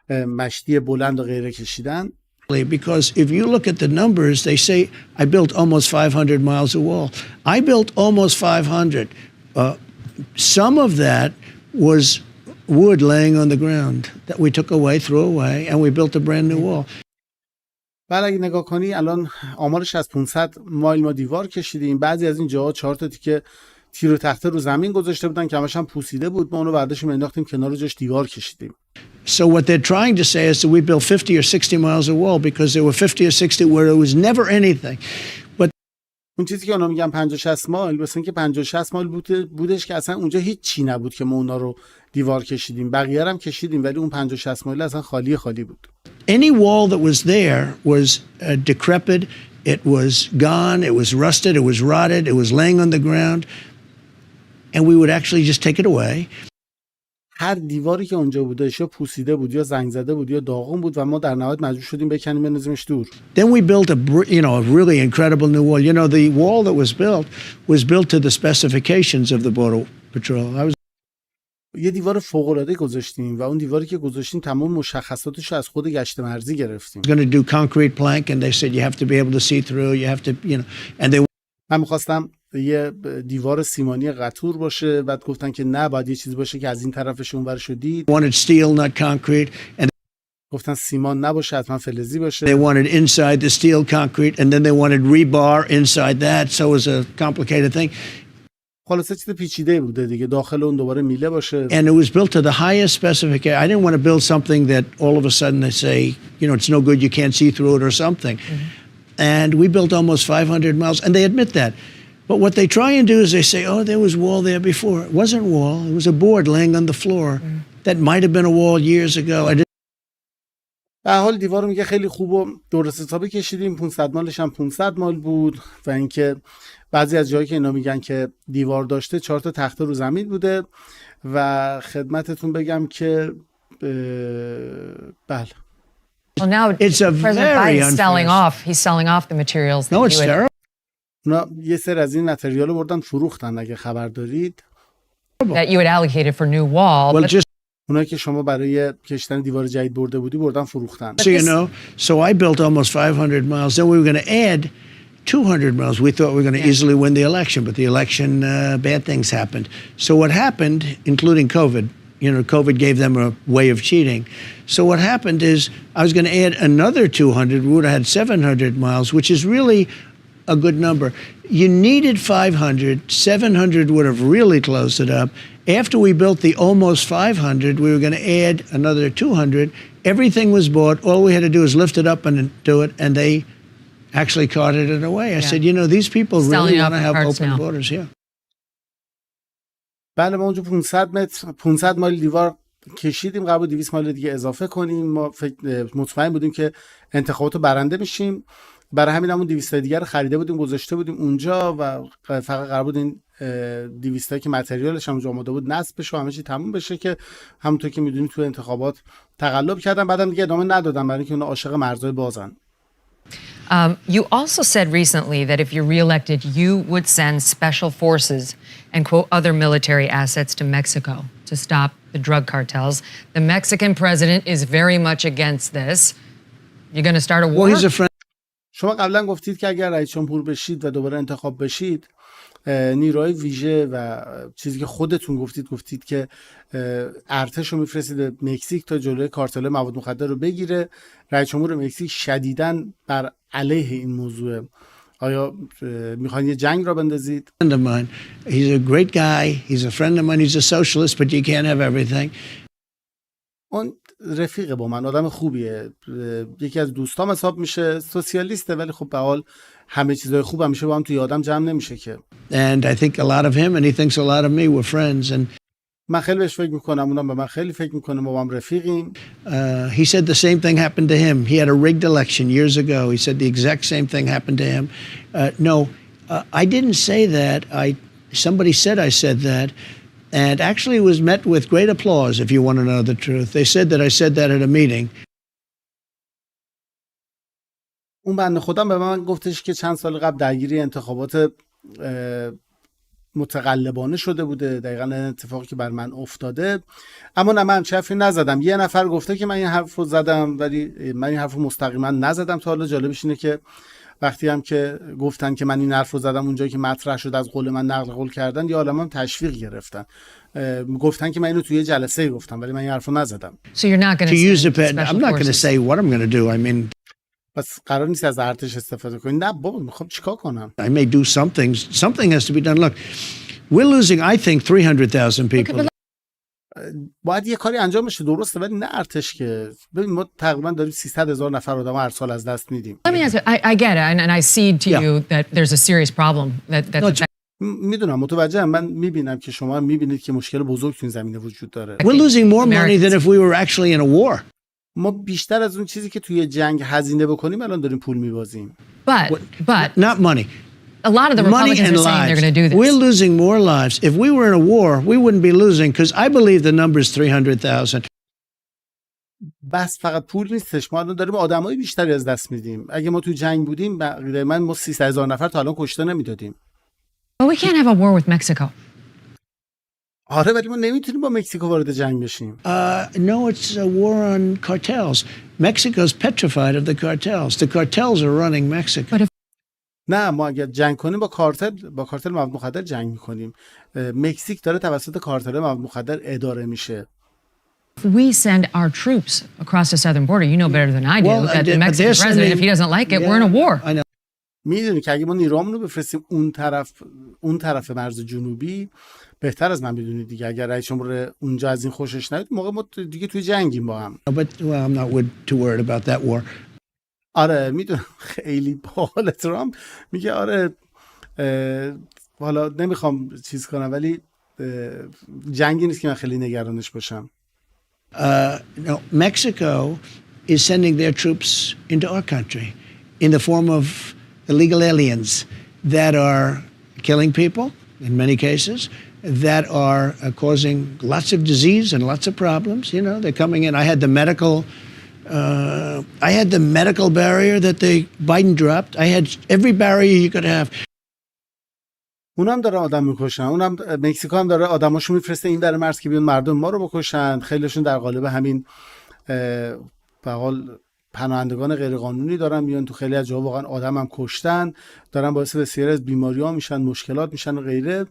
مشتی بلند و غیره کشیدن. Because if you look at the numbers, they say I built almost 500 miles of wall. I built almost 500. Some of that was wood laying on the ground that we took away, threw away, and we built a brand new wall. بعد اگه نگاه کنی الان آمارش از 500 مایل ما دیوار کشیدیم، بعضی از این جاها 4 تا تیکه تیر و تخته رو زمین گذاشته بودن که همش هم پوسیده بود، ما اونو برداشتیم انداختیم کنار، جاش دیوار کشیدیم. So what they're trying to say is that we built 50 or 60 miles of wall because there were 50 or 60 where there was never anything. But اون چیزی که اونا میگن 50-60 مایل، مثلا که 50-60 مایل بودش که اصلا اونجا هیچ چی نبود که ما اونا رو دیوار کشیدیم، بقیه هم کشیدیم، ولی اون 50-60 مایل اصلا خالی بود. Any wall that was there was decrepit, it was gone, it was rusted, it was rotted, it was laying on the ground, and we would actually just take it away. هر دیواری که اونجا بودش یا پوسیده بود یا زنگ زده بود یا داغون بود و ما در نهایت مجبور شدیم بکنیم بندازیمش دور. Then we built a really incredible new wall. You know, the wall that was built to the specifications of the Border Patrol. یه دیوار فوق‌العاده گذاشتیم و اون دیواری که گذاشتیم تمام مشخصاتش رو از خود گشت مرزی گرفتیم. Going to do concrete plank and they said you have to be able to see through, you have to, and they. من می‌خواستم یه دیوار سیمانی قطور باشه، بعد گفتن که نه، باید یه چیزی باشه که از این طرفش اون ورش رو دید. Wanted steel, not concrete, and گفتن سیمان نباشه، حتما فلزی باشه. they wanted inside the steel concrete, and then they wanted rebar inside that, so it was a complicated thing. خلاصه چیز پیچیده بوده دیگه، داخل اون دوباره میله باشه. And it was built to the highest specification. I didn't want to build something that all of a sudden they say, it's no good, you can't see through it or something. Mm-hmm. And we built almost 500 miles, and they admit that. But what they try and do is they say, oh, there was wall there before. It wasn't wall. It was a board laying on the floor. That might have been a wall years ago. به حال دیوار میگه خیلی خوب و درست حسابی کشیدیم، 500 مایلش هم 500 مایل بود، و اینکه بعضی از جایی که اینا میگن که دیوار داشته 4 تا تخته رو زمین بوده، و خدمتتون بگم که بله. Well, now it's a President very Biden's selling off. He's selling off the materials. No, it's terrible. اونا یه سر از این متریال رو بردن فروختن، اگه خبر دارید. That you had allocated for new wall. Well, just اونایی که شما برای کشتن دیوار جدید برده بودی بردن فروختن. So so I built almost 500 miles. Then we were going to add 200 miles. We thought we were going to easily win the election, but the election, bad things happened. So what happened, including COVID, you know, COVID gave them a way of cheating. So what happened is I was going to add another 200. We would have had 700 miles, which is really a good number. You needed 500. 700 would have really closed it up. After we built the almost 500, we were going to add another 200. Everything was bought. All we had to do was lift it up and do it, and they actually carted it away. I said, you know, these people really want to have open borders here. بله ما اونجا 500 مایل دیوار کشیدیم، قرار بود 200 مایل دیگه اضافه کنیم. ما مطمئن بودیم که انتخابات رو برنده میشیم، برای همین همون 200 دیگه رو خریده بودیم گذاشته بودیم اونجا و فقط قرار بود این 200 که متریالش هم اونجا آماده بود نصب بشه و همه چی تموم بشه که همونطور که میدونید تو انتخابات تقلب کردن. بعدم دیگه ادامه ندادن برای اینکه اون عاشق مرزهای بازن. You also said recently that if you're reelected, you would send special forces and, quote, other military assets to Mexico to stop the drug cartels. The Mexican president is very much against this. You're going to start a war? Well, he's a friend. شما قبلا گفتید که اگر رئیس جمهور بشید و دوباره انتخاب بشید، نیروهای ویژه و چیزی که خودتون گفتید که ارتش رو میفرستید به مکزیک تا جلوی کارتل مواد مخدر رو بگیره. رئیس جمهور مکزیک شدیداً بر علیه این موضوع. آیا میخواین یه جنگ را بندازید؟ He's a great guy. He's a friend of mine. He's a socialist, but you can't have everything. اون رفیق با من، آدم خوبیه، یکی از دوستام حساب میشه، سوسیالیسته، ولی خب به حال همه چیزای خوب همیشه با هم توی آدم جمع نمیشه که. And I think a lot of him and he thinks a lot of me. We're friends and من خیلی بهش فکر میکنم، اونم به من خیلی فکر میکنه، ما با هم رفیقیم. He said the same thing happened to him. He had a rigged election years ago. He said the exact same thing happened to him. No, I didn't say that. Somebody said I said that. And actually it was met with great applause, if you want to know the truth. They said that I said that at a meeting. اون بنده خودم به من گفتش که چند سال قبل درگیری انتخابات متقلبانه شده بوده، دقیقاً اتفاقی که بر من افتاده. اما نه، من حرفی نزدم. یه نفر گفته که من این حرف رو زدم، ولی من این حرف رو مستقیما نزدم. تا حالا جالبش اینه که وقتی هم که گفتن که من این حرف رو زدم، اونجایی که مطرح شد از قول من نقل قول کردن، یا عالم هم تشویق گرفتن، گفتن که من اینو توی جلسه گفتم، ولی من این حرف رو نزدم. So you're not going to use it. I'm not going to say what I'm going to do. I mean, پس قرار نیست از ارتش استفاده کنید. نه بابا، میخوام چیکار کنم. I may do something. Something has to be done. Look, we're losing, I think, 300,000 people. باید یه کاری انجام بشه، درسته، ولی نه ارتش که. ببین ما تقریبا داریم 300,000 نفر آدم هر سال از دست میدیم. Let me ask you, I get it, and I cede to you that there's a serious problem that میدونم، متوجهم. من میبینم که شما میبینید که مشکل بزرگ تو این زمینه وجود داره. We're losing more money than if we were actually in a war. ما بیشتر از اون چیزی که توی جنگ هزینه بکنیم الان داریم پول میبازیم. But not money. A lot of the Republicans are saying they're going to do this. We're losing more lives. If we were in a war, we wouldn't be losing, because I believe the number is 300,000. بس فقط پول نیستش، ما الان داریم آدمای بیشتری از دست میدیم. اگه ما توی جنگ بودیم بقیه ما 300,000 نفر تا الان کشته نمیدادیم. But we can't have a war with Mexico. آره، ولی ما نمیتونیم با مکزیکو وارد جنگ بشیم. No, it's a war on cartels. Mexico's petrified of the cartels. The cartels are running Mexico. نه، ما اگر جنگ کنیم با کارتل مواد مخدر جنگ میکنیم. مکزیک داره توسط کارتل مواد مخدر اداره میشه. If we send our troops across the southern border, you know better than I do that the Mexican president, if he doesn't like it, we're in a war. میدونی که اگه ما نیرومون رو بفرستیم اون طرف مرز جنوبی، بهتر از من میدونید دیگه، اگر رئیس جمهور اونجا از این خوشش نیاد، موقع ما دیگه توی جنگیم با هم. But I'm not too worried about that war. آره میدونم، خیلی باحال ترامپ میگه آره حالا نمیخوام چیز کنم، ولی جنگی نیست که من خیلی نگرانش باشم. No, Mexico is sending their troops into our country in the form of illegal aliens that are killing people in many cases, that are causing lots of disease and lots of problems. You know, they're coming in. I had the medical barrier that Biden dropped. I had every barrier you could have. اونم داره آدم میکشن. اونم مکزیکو هم داره آدماشو میفرسته این در مرز که بیان مردم ما رو بکشن. خیلیشون در قالب همین به حال پناهندگان غیرقانونی دارن میان تو، خیلی از جاها واقعا آدم هم کشتن، دارن باعث بسیاری از بیماری‌ها میشن، مشکلات میشن و غیره.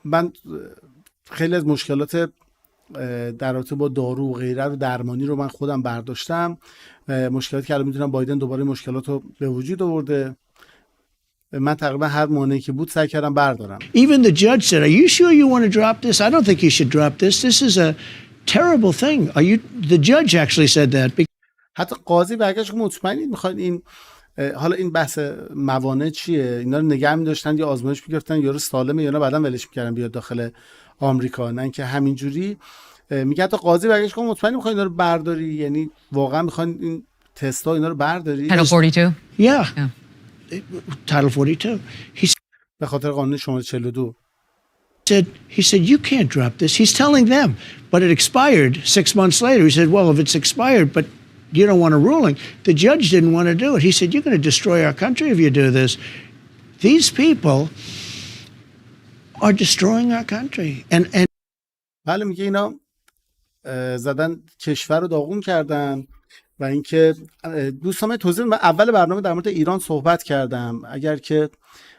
من خیلی از مشکلات در رابطه با دارو و غیره رو درمانی رو من خودم برداشتم. مشکلاتی که الان میدونم بایدن دوباره مشکلات رو به وجود آورده. من تقریبا هر مانعی که بود سعی کردم بردارم. Even the judge said, "Are you sure you want to drop this? I don't think you should drop this. This is a terrible thing." The judge actually said that. حتی قاضی برگشت مطمئنید میخواین این حالا این بحث موانع چیه؟ اینا رو نگه می‌داشتن یا آزمایش می‌گرفتن یا رو سالمه یا نه بعداً ولش می‌کردن بیاد داخل آمریکا، نه اینکه همینجوری. میگه حتی قاضی برگشت مطمئنی می‌خواین اینا رو برداری؟ یعنی واقعا می‌خواین این تستا اینا رو برداری؟ Title 42. Yeah. Title 42. به خاطر قانون شماره 42. He said, "You can't drop this." He's telling them, but it expired 6 months later. He said, "Well, if it's expired, but you don't want a ruling." The judge didn't want to do it. He said, "You're going to destroy our country if you do this." These people are destroying our country. And بله میگه اینا زدن کشور رو داغون کردن. و اینکه دوستان توضیح من اول برنامه در مورد ایران صحبت کردم. اگر که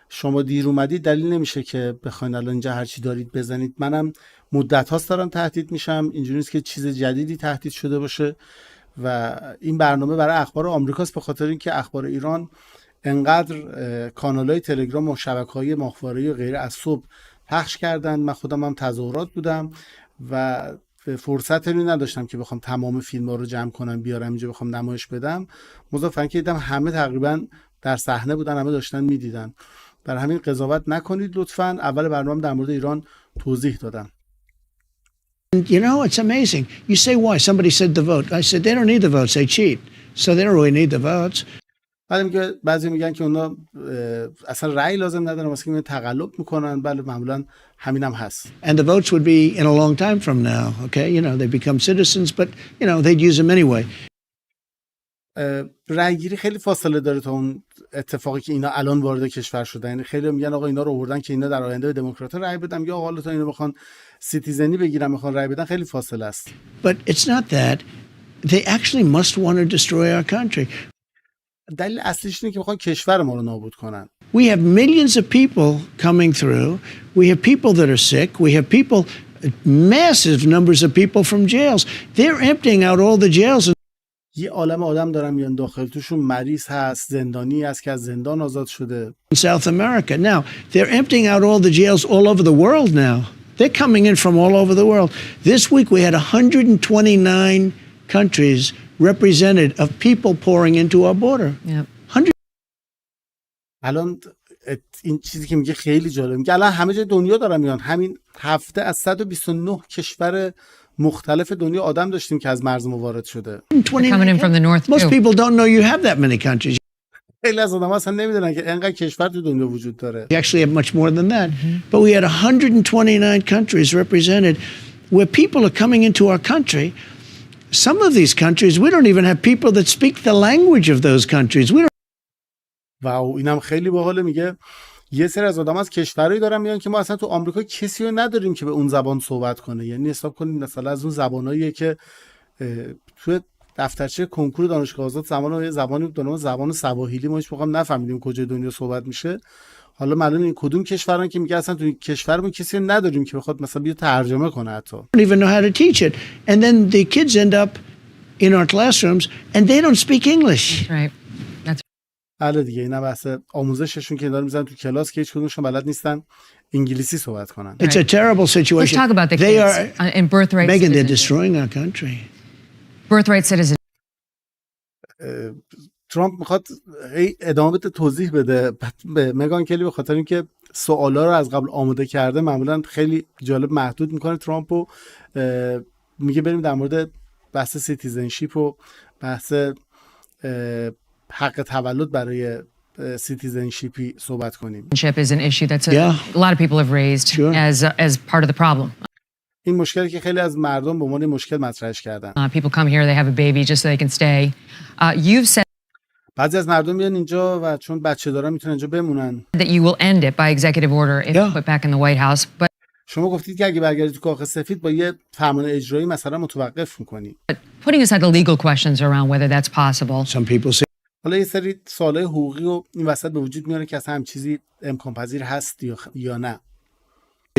شما دیر اومدید دلیل نمیشه که بخواید الان اینجا هر چی دارید بزنید. منم مدت هاست دارم تهدید میشم. اینجوری نیست که چیز جدیدی تهدید شده باشه. و این برنامه برای اخبار آمریکاست، به خاطر اینکه اخبار ایران انقدر کانال‌های تلگرام و شبکه‌های ماهواره‌ای و غیره از صبح پخش کردن. من خودم هم تظاهرات بودم و فرصت رو نداشتم که بخوام تمام فیلم‌ها رو جمع کنم بیارم اینجا بخوام نمایش بدم. مضافاً که دیدم همه تقریبا در صحنه بودن، همه داشتن می‌دیدن. برای همین قضاوت نکنید لطفاً. اول برنامه در مورد ایران توضیح دادم. you know, it's amazing. You say why? Somebody said the vote. I said they don't need the votes. They cheat. So they don't really need the votes. بعد میگه بعضی میگن که اونا اصلا رأی لازم ندارن واسه اینکه تقلب میکنن. بله معمولا همینم هست. And the votes would be in a long time from now, okay? You know, they become citizens, but you know, they'd use them anyway. رأی گیری خیلی فاصله داره تا اون اتفاقی که اینا الان وارد کشور شدن. یعنی خیلی میگن آقا اینا رو آوردن که اینا در آینده به دموکرات‌ها رأی بدن، یا حالا تا اینا بخوان سیتیزنی بگیرن میخوان رأی بدن، خیلی فاصله است. But it's not that. They actually must want to destroy our country. دلیل اصلیش اینه که میخوان کشور ما رو نابود کنن. We have millions of people coming through. We have people that are sick. We have people, massive numbers of people from jails. They're emptying out all the jails. یه عالم آدم دارن میان داخل، توشون مریض هست، زندانی هست که از زندان آزاد شده. In South America. Now, they're emptying out all the jails all over the world now. They're coming in from all over the world. This week we had 129 countries represented of people pouring into our border. Yep. الان این چیزی که میگه خیلی جالب. میگه الان همه جای دنیا دارن میان. همین هفته از 129 کشور مختلف دنیا آدم داشتیم که از مرز ما وارد شده. Coming in from the north Most too. people don't know you have that many countries. خیلی از آدم اصلا نمیدونن که انقدر کشور تو دنیا وجود داره. We actually have much more than that. But we had 129 countries represented where people are coming into our country. Some of these countries, we don't even have people that speak the language of those countries. We don't. واو، اینم خیلی باحاله. میگه یه سری از آدم از کشورایی دارن میان که ما اصلا تو آمریکا کسی رو نداریم که به اون زبان صحبت کنه. یعنی حساب کنید مثلا از اون زباناییه که تو دفترچه کنکور دانشگاه آزاد زبانی بود به نام زبان سواحیلی، ما هیچ موقع نفهمیدیم کجای دنیا صحبت میشه. حالا معلومه این کدوم کشورن که میگه اصلا تو کشورمون کسی رو نداریم که بخواد مثلا بیا ترجمه کنه حتی. Don't even know how to teach it. And then the kids end up in our classrooms and they don't speak English. That's right. بله دیگه، اینا بحث آموزششون که دارن میذارن تو کلاس که هیچ کدومشون بلد نیستن انگلیسی صحبت کنن. It's a terrible situation. Let's talk about the They kids are, and birthright Megan, they're citizenship. destroying our country. Birthright citizenship. ترامپ میخواد ادامه بده، توضیح بده به مگان کلی، به خاطر اینکه سوالا رو از قبل آماده کرده. معمولا خیلی جالب محدود میکنه ترامپ و میگه بریم در مورد بحث سیتیزنشیپ و بحث حق تولد برای سیتیزنشیپی صحبت کنیم. Is an issue that's a lot of people have raised as part of the problem. این مشکلی که خیلی از مردم به عنوان مشکل مطرحش کردن. People come here, they have a baby just so they can stay. You've said بعضی از مردم میان اینجا و چون بچه دارن میتونن اینجا بمونن. that you will end it by executive order if put back in the White House. But شما گفتید که اگه برگردید تو کاخ سفید با یه فرمان اجرایی مثلا متوقف میکنی. putting aside the legal questions around whether that's possible. Some people say حالا یه سری سوالای حقوقی و این وسط به وجود میاره که اصلا هم چیزی امکان پذیر هست یا نه.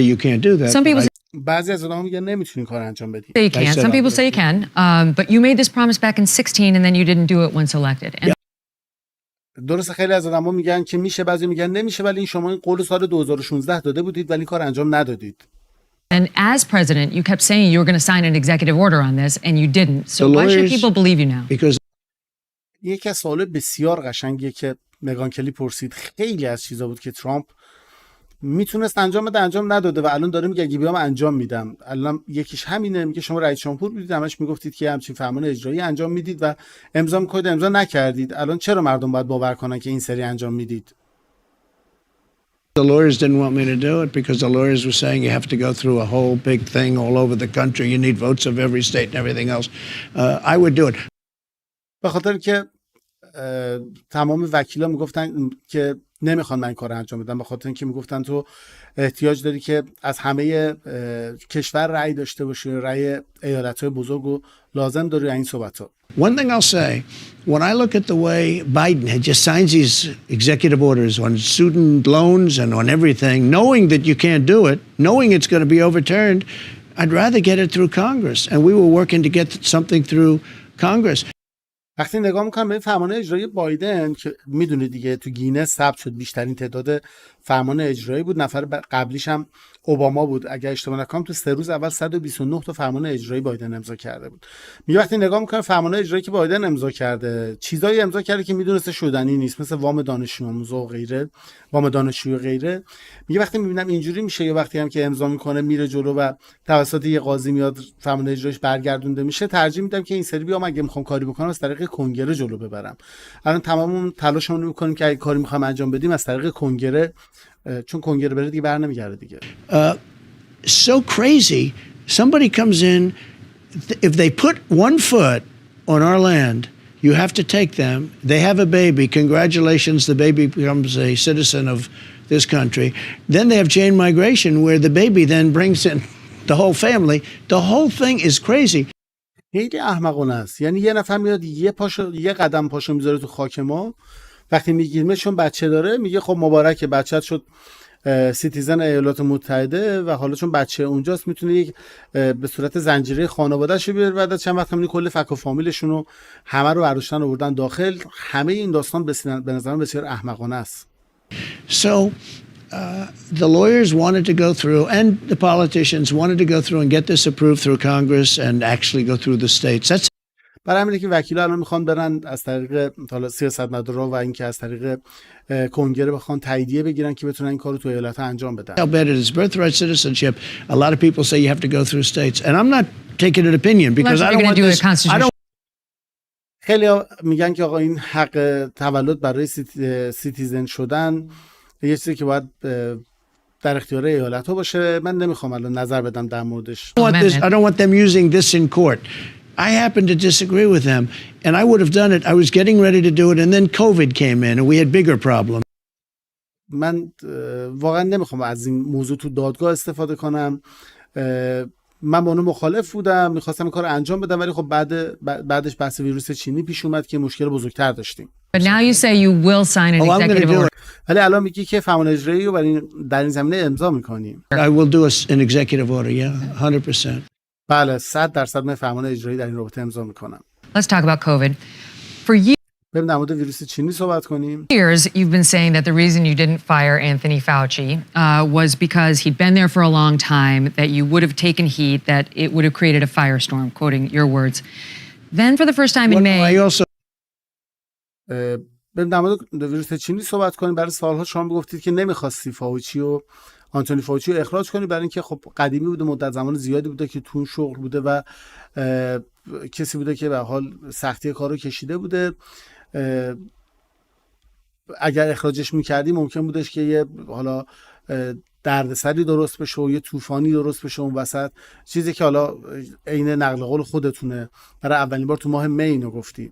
you can't do that. Some people say بعضی از آدم‌ها میگن نمیتونی کار انجام بدی. Say you can. Some people say you can. But you made this promise back in 16 and then you didn't do it once elected. And درسته خیلی از آدم‌ها میگن که میشه، بعضی میگن نمیشه، ولی شما این قول سال 2016 داده بودید ولی کار انجام ندادید. And as president, you kept saying you were going to sign an executive order on this, and you didn't. So why should people believe you now? Because یکی از سوال بسیار قشنگیه که مگان کلی پرسید. خیلی از چیزا بود که ترامپ میتونست انجام بده انجام نداده و الان داره میگه اگه بیام انجام میدم. الان یکیش همینه، میگه شما رئیس جمهور بودید همش میگفتید که همچین فرمان اجرایی انجام میدید و امضا میکنید، امضا نکردید. الان چرا مردم باید باور کنن که این سری انجام میدید؟ the lawyers didn't want me to do it because the lawyers were saying you have to go through a whole big thing all over the country. You need votes of every state and everything else. I would do it. به خاطر که تمام وکیلا میگفتن که نمیخوان من این کار انجام بدم، به خاطر اینکه میگفتن تو احتیاج داری که از همه کشور رأی داشته باشی، رأی ایالت‌های بزرگ و لازم داری این صحبت‌ها. One thing I'll say, when I look at the way Biden had just signs these executive orders on student loans and on everything, knowing that you can't do it, knowing it's going to be overturned, I'd rather get it through Congress. And we were working to get something through Congress. وقتی نگاه میکنم به فرمان اجرایی بایدن که میدونید دیگه تو گینس ثبت شد بیشترین تعداد فرمان اجرایی بود، نفر قبلیش هم اوباما بود. اگر اشتباه نکنم تو 3 روز اول 129 تا فرمان اجرایی بایدن امضا کرده بود. میگه وقتی نگاه میکنم فرمان اجرایی که بایدن امضا کرده، چیزایی امضا کرده که میدونسته شدنی نیست، مثل وام دانشجو آموزا و غیره، وام دانشجویی و غیره. میگه وقتی میبینم اینجوری میشه یا وقتی هم که امضا میکنه میره جلو و توسط یه قاضی میاد فرمان اجرایش برگردونده میشه، ترجیح میدم که این سری بیام اگه میخوام کاری بکنم از طریق کنگره جلو ببرم. الان تمام تلاشمون میکنیم که اگه کاری میخوام انجام بدیم از طریق کنگره، چون کنگره بره دیگه برنمیگرده دیگه. So crazy. Somebody comes in, if they put one foot on our land, you have to take them. They have a baby. Congratulations, the baby becomes a citizen of this country. Then they have chain migration where the baby then brings in the whole family. The whole thing is crazy. خیلی احمقانه است. یعنی یه نفر میاد یه قدم پاشو میذاره تو خاک ما، وقتی میگیرمه چون بچه داره میگه خب مبارکه بچه‌ت شد سیتیزن ایالات متحده و حالا چون بچه اونجاست میتونه یک به صورت زنجیره خانواده‌اش بیاره. بعد از چند وقت همین کل فک و فامیلشون رو همه رو برداشتن آوردن داخل. همه این داستان به نظرم بسیار احمقانه است. So the lawyers wanted to go through and the politicians wanted to go through and get this approved through Congress and actually go through the states. That's برای همینه که وکیلا الان میخوان برن از طریق حالا سیاستمدارا و اینکه از طریق کنگره بخوان تاییدیه بگیرن که بتونن این کارو تو ایالت‌ها انجام بدن. how bad it is. Birthright citizenship. A lot of people say you have to go through states, and I'm not taking an opinion because I don't want this. I don't. خیلی میگن که آقا این حق تولد برای سیتیزن شدن یه چیزی که باید در اختیار ایالت‌ها باشه. من نمیخوام الان نظر بدم در موردش. I don't want them using this in court. I happen to disagree with them, and I would have done it. I was getting ready to do it, and then COVID came in, and we had bigger problems. من واقعا نمیخوام از این موضوع تو دادگاه استفاده کنم. من با اون مخالف بودم، میخواستم این کار انجام بدم، ولی خب بعدش بحث ویروس چینی پیش اومد که مشکل بزرگتر داشتیم. But now you say you will sign an executive order. ولی الان میگی که فرمان اجرایی رو در این زمینه امضا میکنیم. I will do an executive order, yeah, 100%. بله 100% من فرمان اجرایی در این رابطه امضا میکنم. Let's talk about COVID. For years, بریم در مورد ویروس چینی صحبت کنیم. you've been saying that the reason you didn't fire Anthony Fauci was because he'd been there for a long time, that you would have taken heat, that it would have created a firestorm, quoting your words. Then for the first time in May... بریم در مورد ویروس چینی صحبت کنیم. برای سالها شما میگفتید که نمیخواستی فاوچی و آنتونی فاوچی رو اخراج کنی، برای اینکه خب قدیمی بوده، مدت زمان زیادی بوده که تو شغل بوده و کسی بوده که به حال سختی کارو کشیده بوده. اگر اخراجش میکردی ممکن بودش که یه حالا دردسری درست بشه و یه طوفانی درست بشه اون وسط، چیزی که حالا عین نقل قول خودتونه. برای اولین بار تو ماه می اینو گفتی.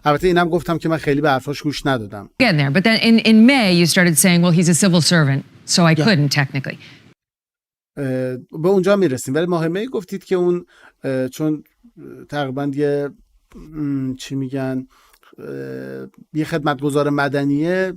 البته اینم گفتم که من خیلی به حرفاش گوش ندادم. But then in May you started saying, well, he's a civil servant, so I couldn't technically. به اونجا میرسیم. ولی ماه می گفتید که اون چون تقریبا یه چی میگن یه خدمتگزار مدنیه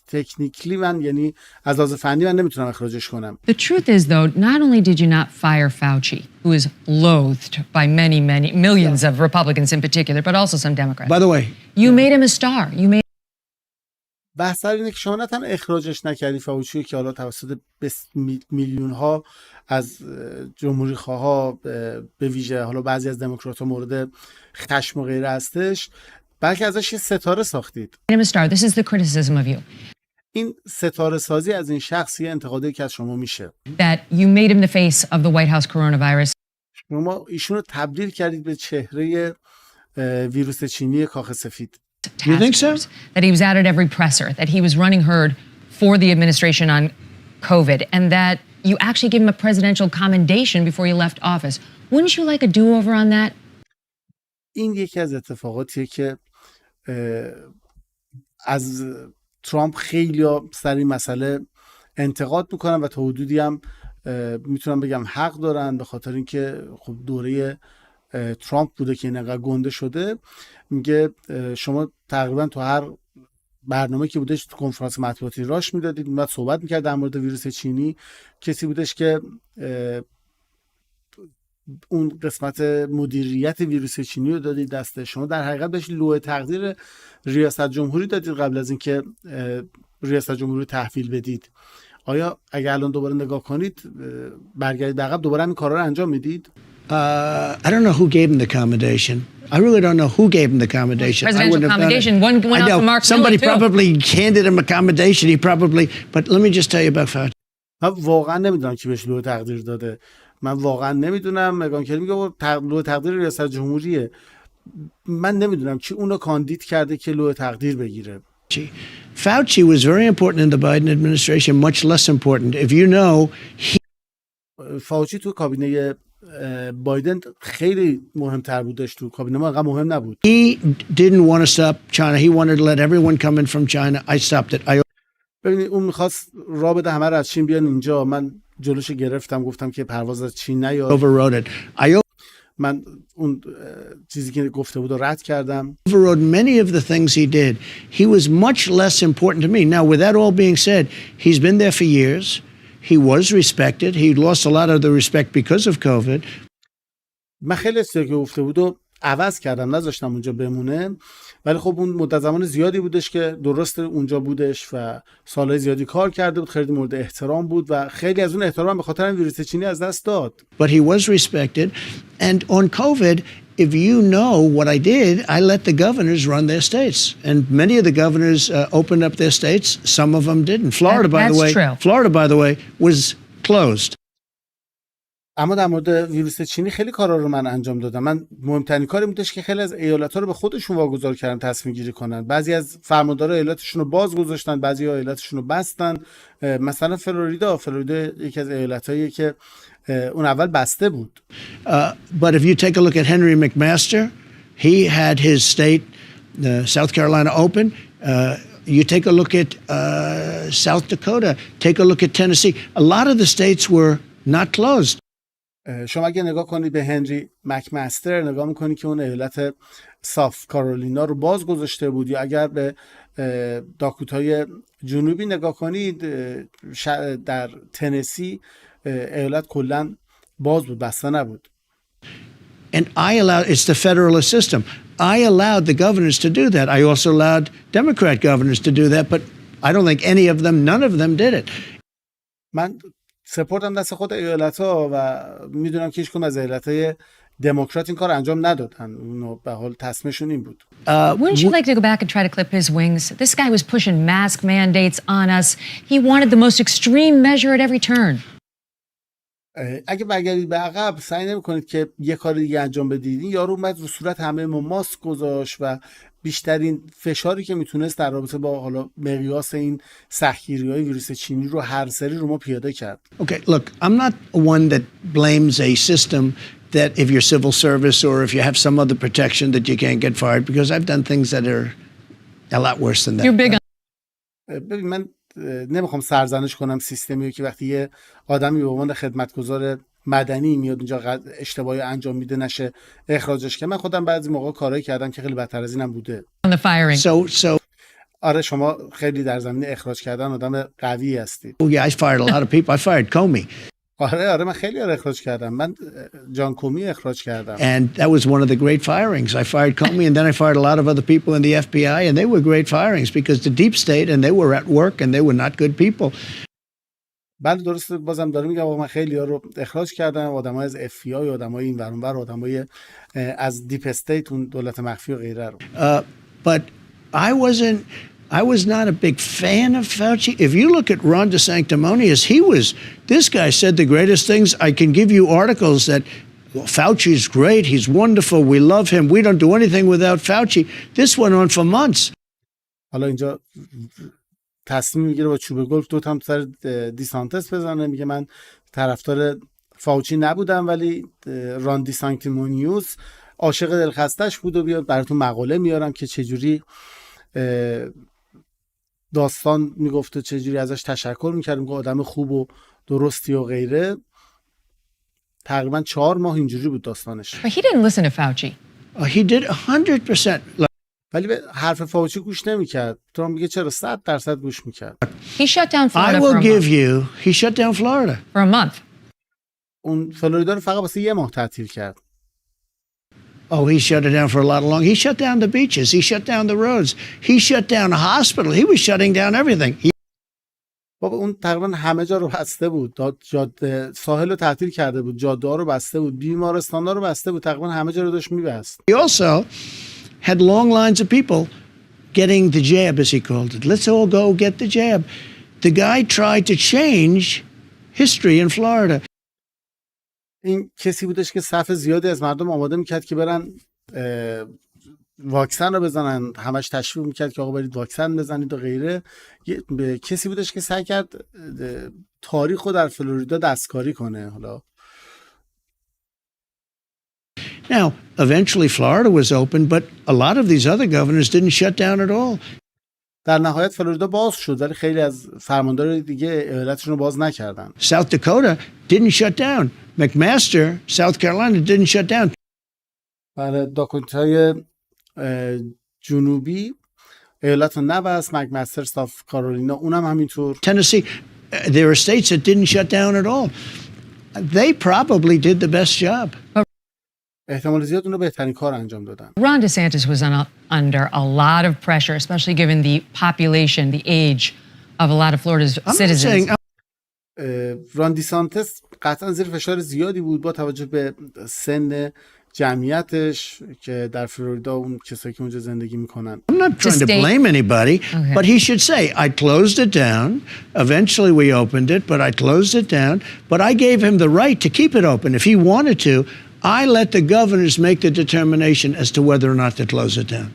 تکنیکلی من یعنی از لحاظ فنی من نمیتونم اخراجش کنم. The truth is though, not only did you not fire Fauci, who is loathed by many millions of Republicans in particular, but also some Democrats. By the way, you made him a star. You made بحث سر اینه که شما نه تنها اخراجش نکردی فاوچی که حالا توسط میلیون ها از جمهوری خواها به ویژه حالا بعضی از دموکرات‌ها مورد خشم و غیره هستش، بلکه ازش یه ستاره ساختید. him a star. This is the criticism of you. این ستاره سازی از این شخص یه انتقادی که از شما میشه. That you made him the face of the White House coronavirus. شما ایشون رو تبدیل کردید به چهره ویروس چینی کاخ سفید. You think so? That he was out at every presser, that he was running herd for the administration on COVID, and that you actually gave him a presidential commendation before you left office. Wouldn't you like a do-over on that? این یکی از اتفاقاتیه که از ترامپ خیلی سر این مسئله انتقاد میکنن و تا حدودی هم میتونم بگم حق دارن، به خاطر اینکه خب دوره ترامپ بوده که این انقدر گنده شده. میگه شما تقریبا تو هر برنامه که بودش تو کنفرانس مطبوعاتی راش میدادید، بعد صحبت میکرد در مورد ویروس چینی. کسی بودش که اون قسمت مدیریت ویروس چینی رو دادید دست شما. در حقیقت بهش لوح تقدیر ریاست جمهوری دادید قبل از اینکه ریاست جمهوری تحویل بدید. آیا اگر الان دوباره نگاه کنید برگردید عقب دوباره همین کارا رو انجام میدید؟ I don't know who gave him the commendation. I really don't know who gave him the commendation. Presidential commendation. One went out to Mark Somebody Miller, too. probably handed him a commendation. He probably. But let me just tell you about Fauci. من واقعا نمیدونم کی بهش لوح تقدیر داده. من واقعا نمیدونم. مگان میگه لوح تقدیر ریاست جمهوریه. من نمیدونم کی اونو کاندید کرده که لوح تقدیر بگیره. Fauci was very important in the Biden administration, much less important. If you know, فاوچی تو کابینه بایدن خیلی مهمتر بودش، تو کابینه ما انقدر مهم نبود. he didn't want to stop China. He wanted to let everyone come in from China. I stopped it. ببینید اون میخواست راه بده همه رو از چین بیان اینجا. من جلوش گرفتم، گفتم که پرواز از چین نیاد. overrode it. من اون چیزی که گفته بود رو رد کردم. Overrode many of the things he did. He was much less important to me. Now, with that all being said, he's been there for years. He was respected. He lost a lot of the respect because of COVID. من خیلی چیزی که گفته بود و عوض کردم، نذاشتم اونجا بمونه. ولی خب اون مدت زمان زیادی بودش که درست اونجا بودش و سالهای زیادی کار کرده بود، خیلی مورد احترام بود و خیلی از اون احترام به خاطر این ویروس چینی از دست داد. But he was respected. And on COVID, if you know what I did, I let the governors run their states. And many of the governors opened up their states. Some of them didn't. Florida, by the way, was closed. اما در مورد ویروس چینی خیلی کارا رو من انجام دادم. من مهمترین کاری بودش که خیلی از ایالت‌ها رو به خودشون واگذار کردن تصمیم گیری کنن. بعضی از فرماندارا ایالتشون رو باز گذاشتن، بعضی ایالتشون رو بستن. مثلا فلوریدا یکی از ایالت‌هایی که اون اول بسته بود. But if you take a look at Henry McMaster, he had his state, South Carolina, open. You take a look at South Dakota, take a look at Tennessee. A lot of the states were not closed. شما اگه نگاه کنید به هنری مکمستر، نگاه میکنید که اون ایالت ساف کارولینا رو باز گذاشته بود، یا اگر به داکوتای جنوبی نگاه کنید در تنسی ایالت کلا باز بود، بسته نبود. And it's the federalist system. I allowed the governors to do that. I also allowed Democrat governors to do that, but I don't think none of them did it. من سپردم دست خود ایالت‌ها و میدونم که هیچکدوم از ایالت‌های دموکرات این کار انجام ندادن. اونو به حال تصمیمشون این بود. Wouldn't you like to go back and try to clip his wings? This guy was pushing mask mandates on us. He wanted the most extreme measure at every turn. اگه برگردید به عقب سعی نمی‌کنید که یه کار دیگه انجام بدید. این یارو اومد رو صورت همه ما ماسک گذاشت و بیشترین فشاری که میتونست در رابطه با حالا مقیاس این سختگیری‌های ویروس چینی رو هر سری رو ما پیاده کرد. Okay, look, I'm not one that blames a system that if you're civil service or if you have some other protection that you can't get fired, because I've done things that are a lot worse than that. You're big on من نمیخوام سرزنش کنم سیستمی که وقتی یه آدمی به عنوان خدمتگزار مدنی میاد اونجا اشتباهی انجام میده نشه اخراجش که من خودم بعضی موقع کارایی کردم که خیلی بدتر از اینم بوده. On the firing. So آره شما خیلی در زمینه اخراج کردن آدم قوی هستید. oh yeah, I fired a lot of people. I fired Comey. آره من خیلی اخراج کردم. من جان کومی اخراج کردم. And that was one of the great firings. I fired Comey and then I fired a lot of other people in the FBI and they were great firings because the deep state and they were at work and they were not good people. بله درسته بازم دارم میگم من خیلی ها رو اخراج کردم آدمای از FBI آدمای این ور اون ور آدمای از دیپ استیت اون دولت مخفی و غیره رو. But I was not a big fan of Fauci. If you look at Ron DeSanctimonious, this guy said the greatest things. I can give you articles that Fauci's great, he's wonderful, we love him, we don't do anything without Fauci. This went on for months. حالا اینجا تصمیم میگیره با چوب گلف دو تا سر دیسانتس بزنه میگه من طرفدار فاوچی نبودم ولی ران دیسانکتیمونیوس عاشق دلخستش بود و بیاد براتون مقاله میارم که چجوری داستان میگفت و چجوری ازش تشکر میکرد میگه آدم خوب و درستی و غیره. تقریبا 4 ماه اینجوری بود داستانش. But he didn't listen to Fauci. He did 100%. ولی به حرف فاوچی گوش نمیکرد. ترامپ میگه چرا 100% گوش میکرد. He shut down Florida I will give you. He shut down Florida for a month. اون فلوریدا رو فقط واسه 1 ماه تعطیل کرد. Oh, he shut it down for a lot long. He shut down the beaches. He shut down the roads. He shut down a hospital. He was shutting down everything. بابا اون تقریبا همه جا رو بسته بود. جاده ساحل رو تعطیل کرده بود. جاده‌ها رو بسته بود. بیمارستان‌ها رو بسته بود. تقریبا همه جا رو داشت می‌بست. He also had long lines of people getting the jab, as he called it. Let's all go get the jab. The guy tried to change history in Florida. این کسی بودش که صف زیادی از مردم آماده میکرد که برن واکسن رو بزنن. همش تشویق میکرد که آقا برید واکسن بزنید و غیره. کسی بودش که سعی کرد تاریخ رو در فلوریدا دستکاری کنه. حالا Now, eventually Florida was open, but a lot of these other governors didn't shut down at all. در نهایت فلوریدا باز شد ولی خیلی از فرماندار دیگه ایالتشون رو باز نکردن. South Dakota didn't shut down. McMaster, South Carolina didn't shut down. برای داکوتای جنوبی ایالت رو نبست. مکمستر ساوت کارولینا اونم همینطور. Tennessee, there are states that didn't shut down at all. They probably did the best job. احتمال زیاد اونو بهترین کار انجام دادن. Ron DeSantis was under a lot of pressure, especially given the population, the age of a lot of Florida's citizens. ران دیسانتس قطعا زیر فشار زیادی بود با توجه به سن جمعیتش که در فلوریدا اون کسایی که اونجا زندگی میکنن. I'm not trying to blame anybody, but he should say, I closed it down. Eventually we opened it, but I closed it down. But I gave him the right to keep it open. If he wanted to, I let the governors make the determination as to whether or not to close it down.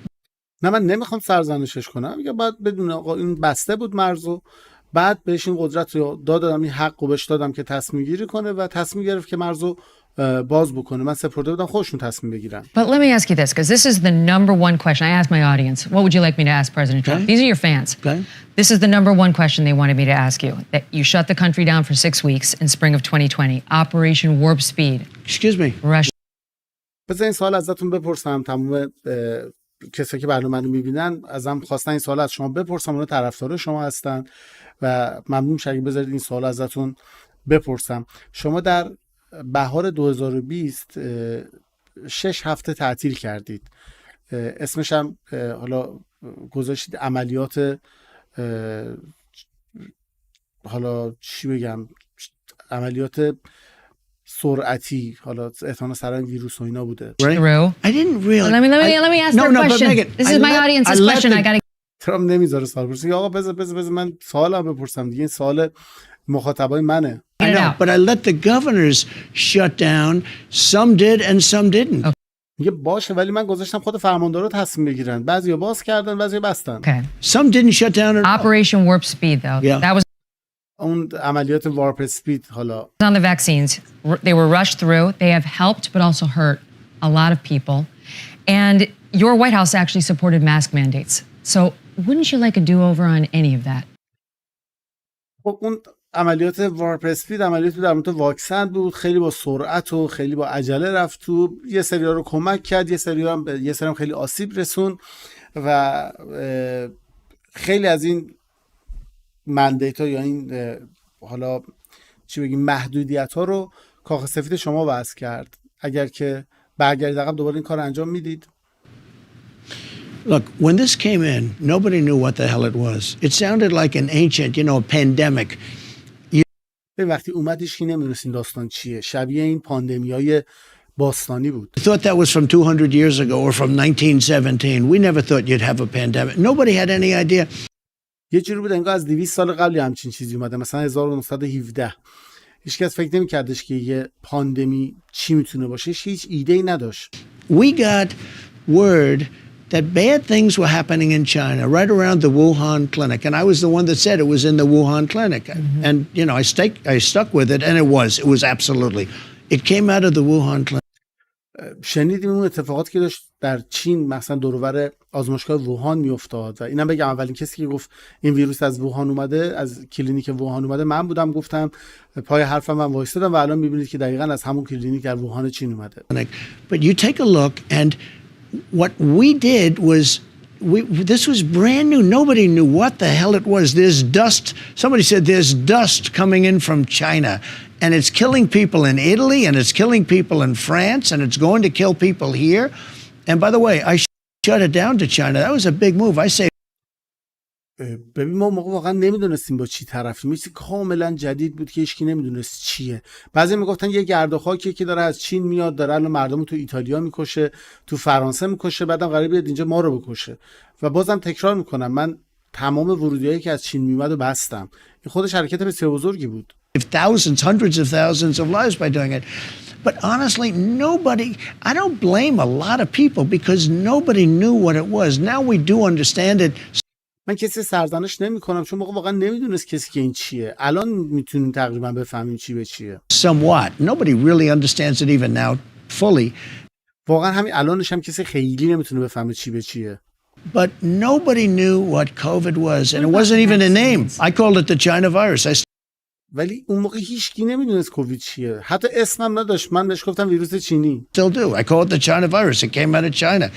نه من نمیخوام سرزنشش کنم. میگم بعد بدون آقا این بسته بود مرزو. بعد بهش این قدرت رو دادم، این حق رو بهش دادم که تصمیم گیری کنه و تصمیم گرفت که مرزو باز بکنه. من سپرده بودم خودشون تصمیم بگیرن. But let me ask you this, because this is the number one question I ask my audience. What would you like me to ask President Trump? These are your fans. This is the number one question they wanted me to ask you. That you shut the country down for 6 weeks in spring of 2020. Operation Warp Speed. Excuse me. Russia. بذار این سوال ازتون بپرسم. تمام کسایی که برنامه رو میبینن ازم خواستن این سوال از شما بپرسم. اونا طرفدار شما هستن و ممنون میشم اگه بذارید این سوال ازتون بپرسم. شما در بهار 2020 6 هفته تعطیل کردید. اسمش هم حالا گذاشتید عملیات، حالا چی بگم، عملیات سرعتی. حالا احتمالاً سر ویروس و اینا بوده. I didn't really. Let me ask their question. This is my audience's question. I gotta. ترامپ نمیذاره سوال بپرسه. آقا بذار من سوالم بپرسم دیگه. این سوال مخاطبای منه. I know, but I let the governors shut down. Some did and some didn't. میگه باشه ولی من گذاشتم خود فرماندارا تصمیم بگیرن. بعضیا باز کردن، بعضیا بستن. Okay. Some didn't shut down at all. Operation Warp Speed, though. Yeah. That was اون عملیات وارپ اسپید. حالا on the vaccines. They were rushed through. They have helped, but also hurt a lot of people. And your White House actually supported mask mandates. So wouldn't you like a do-over on any of that? خب اون عملیات وارپ اسپید عملیاتی در مورد واکسن بود، خیلی با سرعت و خیلی با عجله رفت تو، یه سری‌ها رو کمک کرد، یه سری هم خیلی آسیب رسون و خیلی از این مندیت‌ها یا این حالا چی بگیم محدودیت‌ها رو کاخ سفید شما وضع کرد. اگر که برگردید عقب دوباره این کار انجام میدید؟ Look, when this came in, nobody knew what the hell it was. It sounded like an ancient, pandemic. وقتی اومد هیچ کی نمی‌دونست این داستان چیه. شبیه این پاندمیای باستانی بود. I thought that was from 200 years ago or from 1917. We never thought you'd have a pandemic. Nobody had any idea. یه جوری بود انگار از 200 سال قبل همچین چیزی اومده، مثلا 1917. هیچکس فکر نمی‌کردش که یه پاندمی چی میتونه باشه، هیچ ایده‌ای نداشت. We got word that bad things were happening in China right around the Wuhan clinic, and I was the one that said it was in the Wuhan clinic. And I stuck with it, and it was absolutely. It came out of the Wuhan clinic. شنیدیم اون اتفاقاتی که داشت در چین مثلا دور و بر آزمایشگاه ووهان میافتاد و اینم بگم اولین کسی که گفت این ویروس از ووهان اومده، از کلینیک ووهان اومده من بودم، گفتم پای حرفم من وایسادم و الان میبینید که دقیقاً از همون کلینیک در ووهان چین اومده. But you take a look and what we did was this was brand new. Nobody knew what the hell it was. There's dust. Somebody said there's dust coming in from China. And it's killing people in Italy, and it's killing people in France, and it's going to kill people here. And by the way, I shut it down to China. That was a big move. I say. ببین ما موقع واقعا نمیدونستیم با چی طرفیم. چیزی کاملا جدید بود که هیچکی نمیدونست چیه. بعضی میگفتن یه گرد و خاکی که داره از چین میاد، داره الان مردم تو ایتالیا میکشه، تو فرانسه میکشه، بعدم قراره بیاد اینجا ما رو بکشه. و بازم تکرار میکنم، من تمام ورودیایی که از چین میومد رو بستم. این خودش حرکت بسیار بزرگی بود. Thousands, hundreds of thousands of lives by doing it. But honestly, I don't blame a lot of people because nobody knew what it was. Now we do understand it. من کسی سرزنش نمی کنم چون موقع واقعا نمیدونست کسی که این چیه. الان میتونیم تقریبا بفهمیم چی به چیه. Somewhat. Nobody really understands it even now fully. واقعا همین الانش هم کسی خیلی نمیتونه بفهمه چی به چیه. But nobody knew what COVID was and it wasn't even a name. I called it the China virus. ولی اون موقع هیچکی نمیدونست کووید چیه. حتی اسمم نداشت. من بهش گفتم ویروس چینی. Still do. I call it the China virus. It came out of China.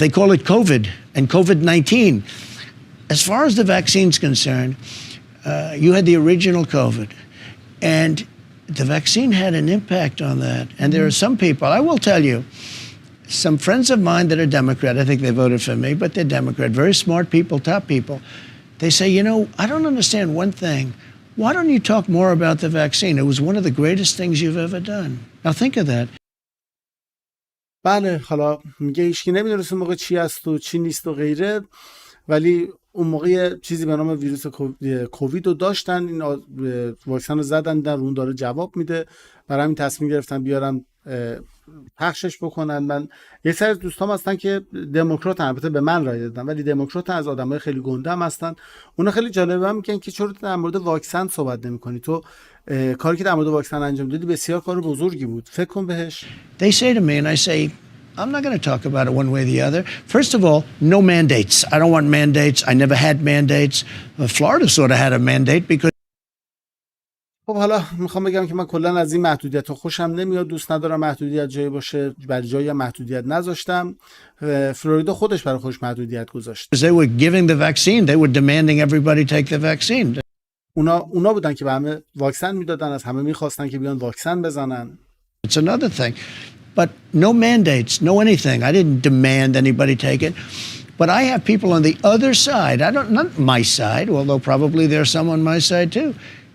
They call it COVID and COVID-19. As far as the vaccine's concerned, you had the original COVID and the vaccine had an impact on that. And there are some people, I will tell you, some friends of mine that are Democrat, I think they voted for me, but they're Democrat, very smart people, top people. They say, I don't understand one thing. Why don't you talk more about the vaccine? It was one of the greatest things you've ever done. Now think of that. بله، حالا میگه هیچکی نمیدونست اون موقع چی هست و چی نیست و غیره، ولی اون موقع چیزی به نام ویروس کووید رو داشتن، این واکسن رو زدن، در اون داره جواب میده، برای همین تصمیم گرفتن بیارن پخشش بکنن. من یه سری از دوستام هستن که دموکرات، البته به من رای دادن، ولی دموکرات از آدمای خیلی گنده هم هستن. اونا خیلی جالبه میگن که چرا در مورد واکسن صحبت نمی‌کنی؟ تو کاری که در مورد واکسن انجام دادی بسیار کار بزرگی بود، فکر کن بهش. They say to me and I say I'm not going to talk about it one way or the other. First of all, no mandates. I don't want mandates. I never had mandates. Florida sort of had a mandate because خب حالا میخوام بگم که من کلا از این محدودیت‌ها خوشم نمیاد، دوست ندارم محدودیت جایی باشه، برای جایی هم محدودیت نذاشتم. فلوریدا خودش برای خودش محدودیت گذاشت. they were giving the vaccine, they were demanding everybody take the vaccine. اونا بودن که به همه واکسن میدادن، از همه میخواستن که بیان واکسن بزنن. It's another thing. But no mandates, no anything. I didn't demand anybody take it. But I have people on the other side, not my side, although probably there's some on my side too.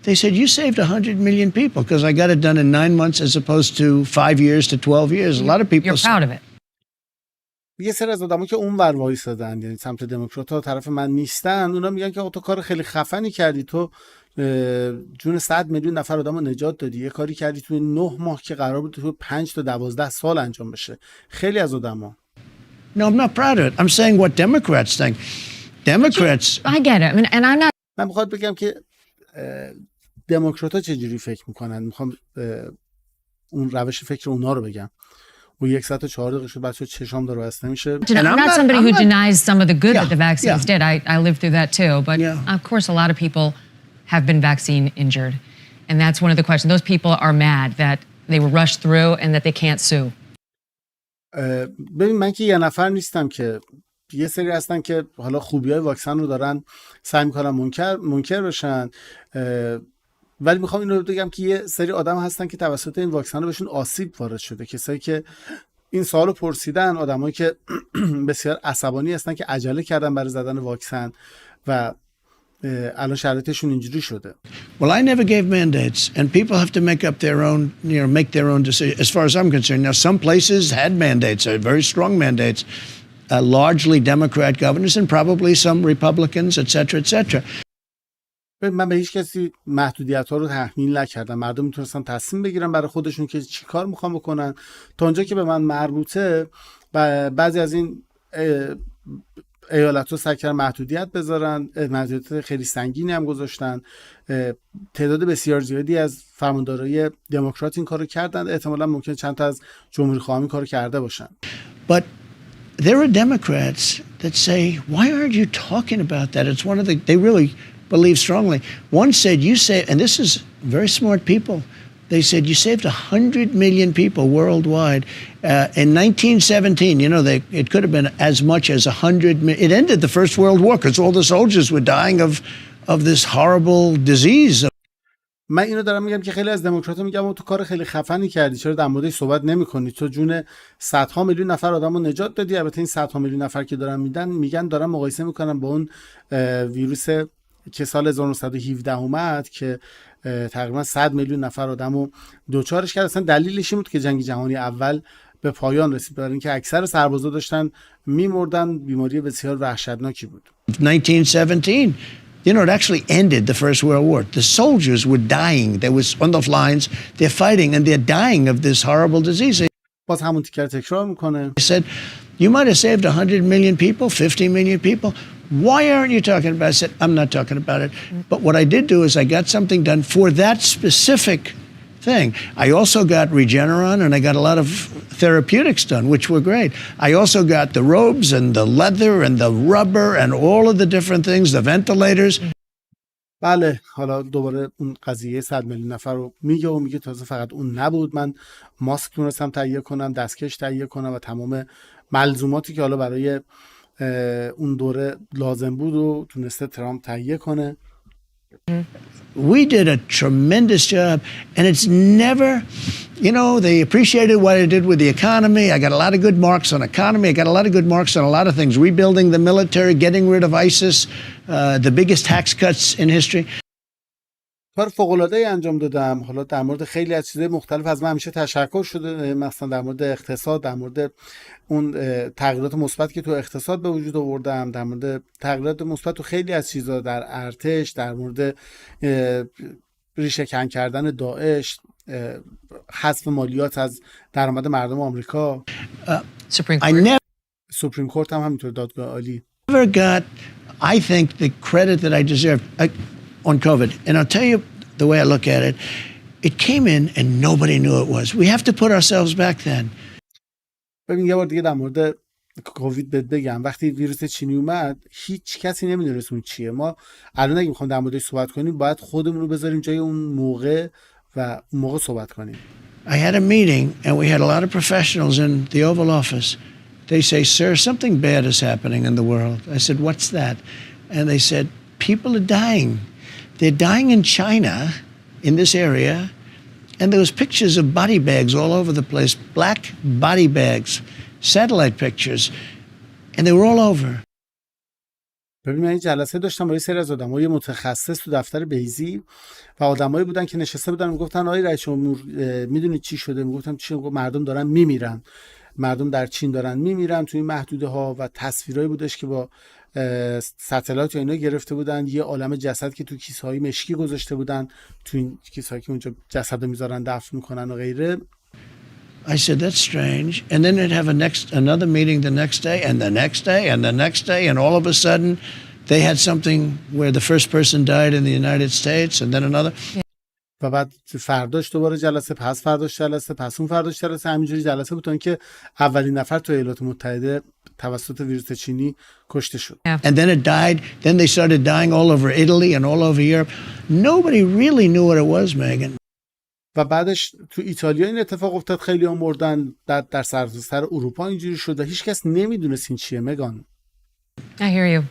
They said, you saved 100 million people because I got it done in 9 months as opposed to 5 years to 12 years. A lot of people... You're proud of it. یه سری از آدمایی که اون ور وایسادن، یعنی سمت دموکرات‌ها طرف من نیستن، اونا میگن که تو کار خیلی خفنی کردی، تو جون 100 میلیون نفر آدمو نجات دادی، یه کاری کردی توی 9 ماه که قرار بود تو 5 تا 12 سال انجام بشه. خیلی از آدما. No, I'm not proud of it. I'm saying what Democrats think. Democrats... I get it. I mean, and I'm not... من میخواد بگم که دموکرات‌ها چجوری فکر میکنن. میخوام اون روش فکر اونا رو بگم. و 1 ساعت و 4 دقیقه شد بچه‌ها چشام داره بسته میشه. I'm not somebody who denies some of the good that the vaccines did. I lived through that too. But of course, a lot of people have been vaccine injured. And that's one of the questions. Those people are mad that they were rushed through and that they can't sue. ببین من که یه نفر نیستم که یه سری هستن که حالا خوبی‌های واکسن رو دارن سعی می‌کنن منکر بشن، ولی میخوام اینو بگم که یه سری آدم هستن که توسط این واکسن بهشون آسیب وارد شده. کسایی که این سوالو پرسیدن، آدمایی که بسیار عصبانی هستن که عجله کردن برای زدن واکسن و الان شرایطشون اینجوری شده. Well, I never gave mandates, and people have to make up their own, make their own decision. As far as I'm concerned, now some places had mandates, very strong mandates, largely Democrat governors, and probably some Republicans, etc. من به هیچ کسی محدودیت‌ها رو تحمیل نکردم. مردم میتونستن تصمیم بگیرن برای خودشون که چی کار میخوان بکنن. تا اونجا که به من مربوطه، بعضی از این ایالت‌ها سعی کردن محدودیت بذارن، محدودیت خیلی سنگینی هم گذاشتن. تعداد بسیار زیادی از فرماندارای دموکرات این کارو کردن. احتمالاً ممکن چند تا از جمهوری‌خواهان کارو کرده باشن. But there are Democrats that say, why aren't you talking about that? It's one of the, they really believe strongly. One said, you say, and this is very smart people, they said you saved 100 million people worldwide. In 1917, it could have been as much as 100 million. It ended the First World War because all the soldiers were dying of this horrible disease. من اینو دارم میگم که خیلی از دموکرات‌ها میگم تو کار خیلی خفنی کردی، چرا در موردش صحبت نمی‌کنی؟ تو جون صدها میلیون نفر آدمو نجات دادی. البته این صدها میلیون نفر که دارن میگن دارن مقایسه میکنن با اون ویروس که سال 1917 اومد که تقریبا 100 میلیون نفر آدمو دوچارش کرد. اصلا دلیلش این بود که جنگ جهانی اول به پایان رسید، برای اینکه اکثر سربازا داشتن میمردن. بیماری بسیار وحشتناکی بود. 1917, it actually ended the First World War. The soldiers were dying. They was on the lines, they're fighting and they're dying of this horrible disease. باز همون تیکر تکرار میکنه. They said, you might have saved 100 million people, 50 million people. Why aren't you talking about it? I said, I'm not talking about it. But what I did do is I got something done for that specific thing. I also got Regeneron and I got a lot of therapeutics done, which were great. I also got the robes and the leather and the rubber and all of the different things, the ventilators. بله، حالا دوباره اون قضیه 100 میلیون نفر رو میگه تازه فقط اون نبود. من ماسک تونستم تهیه کنم، دستکش تهیه کنم و تمام ملزوماتی که حالا برای اون دوره لازم بود و تونسته ترامپ تهیه کنه. We did a tremendous job, and it's never, they appreciated what I did with the economy. I got a lot of good marks on economy. I got a lot of good marks on a lot of things. Rebuilding the military, getting rid of ISIS, the biggest tax cuts in history. کار فوق‌العاده‌ای انجام دادم. حالا در مورد خیلی از چیزهای مختلف از من همیشه تشکر شده، مثلا در مورد اقتصاد، در مورد اون تغییرات مثبت که تو اقتصاد به وجود آوردم، در مورد تغییرات مثبت تو خیلی از چیزا، در ارتش، در مورد ریشه کن کردن داعش، حذف مالیات از درآمد مردم آمریکا. سوپریم کورت هم همینطور، دادگاه عالی. Never got, I think, the credit that I deserve on COVID. And I'll tell you the way I look at it. It came in and nobody knew it was. We have to put ourselves back then. ببین یه بار دیگه در مورد کووید بگم. وقتی ویروس چینی اومد هیچ کسی نمیدونست اون چیه. ما الان اگه میخوام در موردش صحبت کنیم باید خودمون رو بذاریم جای اون موقع و اون موقع صحبت کنیم. I had a meeting and we had a lot of professionals in the Oval Office. They say, sir, something bad is happening in the world. I said, what's that? And they said, people are dying. They're dying in China, in this area, and there was pictures of body bags all over the place, black body bags, satellite pictures, and they were all over. ببین من این جلسه داشتم با یه سری از آدمای متخصص تو دفتر بیزی و آدمایی بودن که نشسته بودن میگفتن آقای رئیس جمهور میدونید چی شده؟ میگفتم چی؟ مردم دارن میمیرن. مردم در چین دارن میمیرن توی محدوده ها و تصویرایی بودش که با ستلایت یا اینا گرفته بودن، یه عالم جسد که تو کیسه‌های مشکی گذاشته بودن، تو این کیسه‌هایی که اونجا جسدو میذارن دفن میکنن و غیره. I said that's strange, and then they'd have another meeting the next day and the next day and the next day, and all of a sudden they had something where the first person died in the United States and then another. و بعد فرداش دوباره جلسه، پس فرداش جلسه، پس اون فرداش جلسه، همینجوری جلسه بود تا اینکه اولین نفر تو ایالات متحده توسط ویروس چینی کشته شد. And then it died. Then they started dying all over Italy and all over Europe. Nobody really knew what it was, Megan. و بعدش تو ایتالیا این اتفاق افتاد، خیلی ها مردن، در سرتاسر اروپا اینجوری شد و هیچ کس نمیدونست این چیه. مگان. I hear you.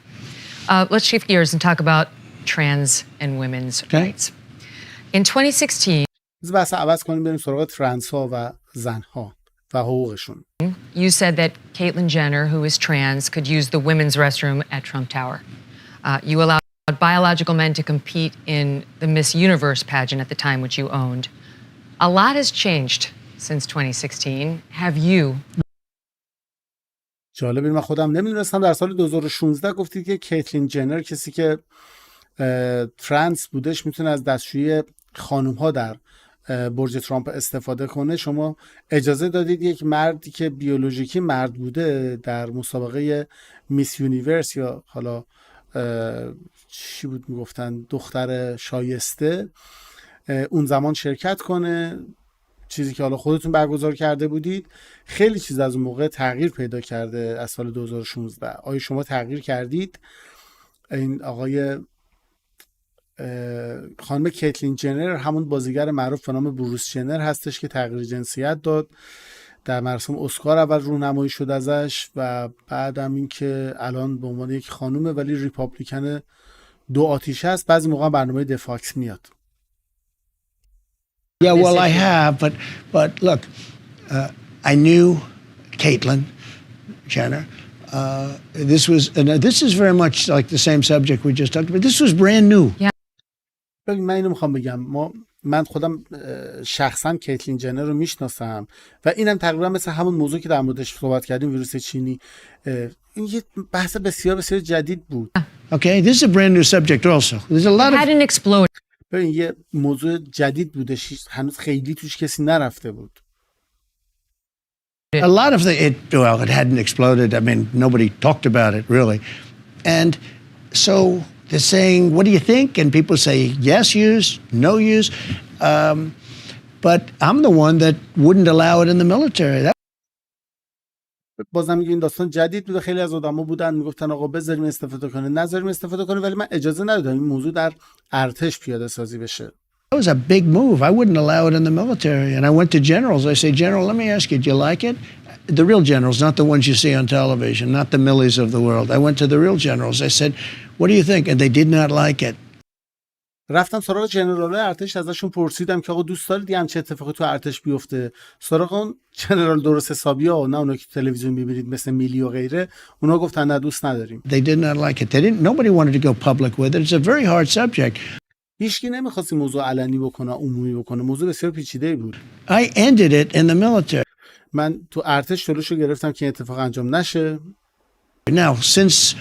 Let's shift gears and talk about trans and women's rights. In 2016, بحث عوض کنیم بریم سراغ ترنس ها و زن ها و حقوقشون. you said that Caitlyn Jenner, who is trans, could use the women's restroom at Trump Tower. You allowed biological men to compete in the Miss Universe pageant at the time, which you owned. A lot has changed since 2016. Have you? جالب، من خودم نمیدونستم. در سال 2016 گفتید که کیتلین جنر، کسی که ترنس بودش، میتونه از دستشویی خانم ها در برج ترامپ استفاده کنه. شما اجازه دادید یک مردی که بیولوژیکی مرد بوده در مسابقه میس یونیورس، یا حالا چی بود میگفتن، دختر شایسته، اون زمان شرکت کنه، چیزی که حالا خودتون برگزار کرده بودید. خیلی چیز از اون موقع تغییر پیدا کرده از سال 2016. آیا شما تغییر کردید؟ این آقای خانم کیتلین جنر همون بازیگر معروف به نام بروس جنر هستش که تغییر جنسیت داد. در مراسم اسکار اول رونمایی شد ازش و بعدم این که الان به عنوان یک خانومه ولی ریپابلیکن دو آتیشه است. بعضی موقع برنامه دفاکس میاد. Yeah, well, I have, but look, I knew Caitlyn Jenner. This is very much like the same subject we just talked about. This was brand new. من اینو میخوام بگم، من خودم شخصا کیتلین جنر رو میشناسم و اینم تقریبا مثل همون موضوع که در موردش صحبت کردیم، ویروس چینی. این یه بحث بسیار بسیار جدید بود. Okay, this is a brand new subject also. There's a lot of... hadn't exploded. ببین یه موضوع جدید بودش، هنوز خیلی توش کسی نرفته بود. A lot of it hadn't exploded. I mean, nobody talked about it really. And so they're saying, what do you think? And people say, yes, use, no use. But I'm the one that wouldn't allow it in the military. بازم میگه این داستان جدید بوده. خیلی از آدما بودن میگفتن آقا بذاریم استفاده کنه، نذاریم استفاده کنه، ولی من اجازه ندادم این موضوع در ارتش پیاده سازی بشه. That was a big move. I wouldn't allow it in the military. And I went to generals. I say, General, let me ask you, do you like it? The real generals, not the ones you see on television, not the Millies of the world. I went to the real generals. I said, what do you think? And they did not like it. رفتم سراغ جنرال ارتش، ازشون پرسیدم که آقا دوست دارید هم چه اتفاقی تو ارتش بیفته؟ سراغ اون جنرال درست حسابی‌ها، نه اونا که تلویزیون می‌بینید مثل میلی و غیره، اونا گفتن نه دوست نداریم. They did not like it. Nobody wanted to go public with it. It's a very hard subject. هیچکی نمی‌خواست این موضوع علنی بکنه، عمومی بکنه. موضوع بسیار پیچیده بود. I ended it in the military. من تو ارتش جلوشو گرفتم که این اتفاق انجام نشه. Now, since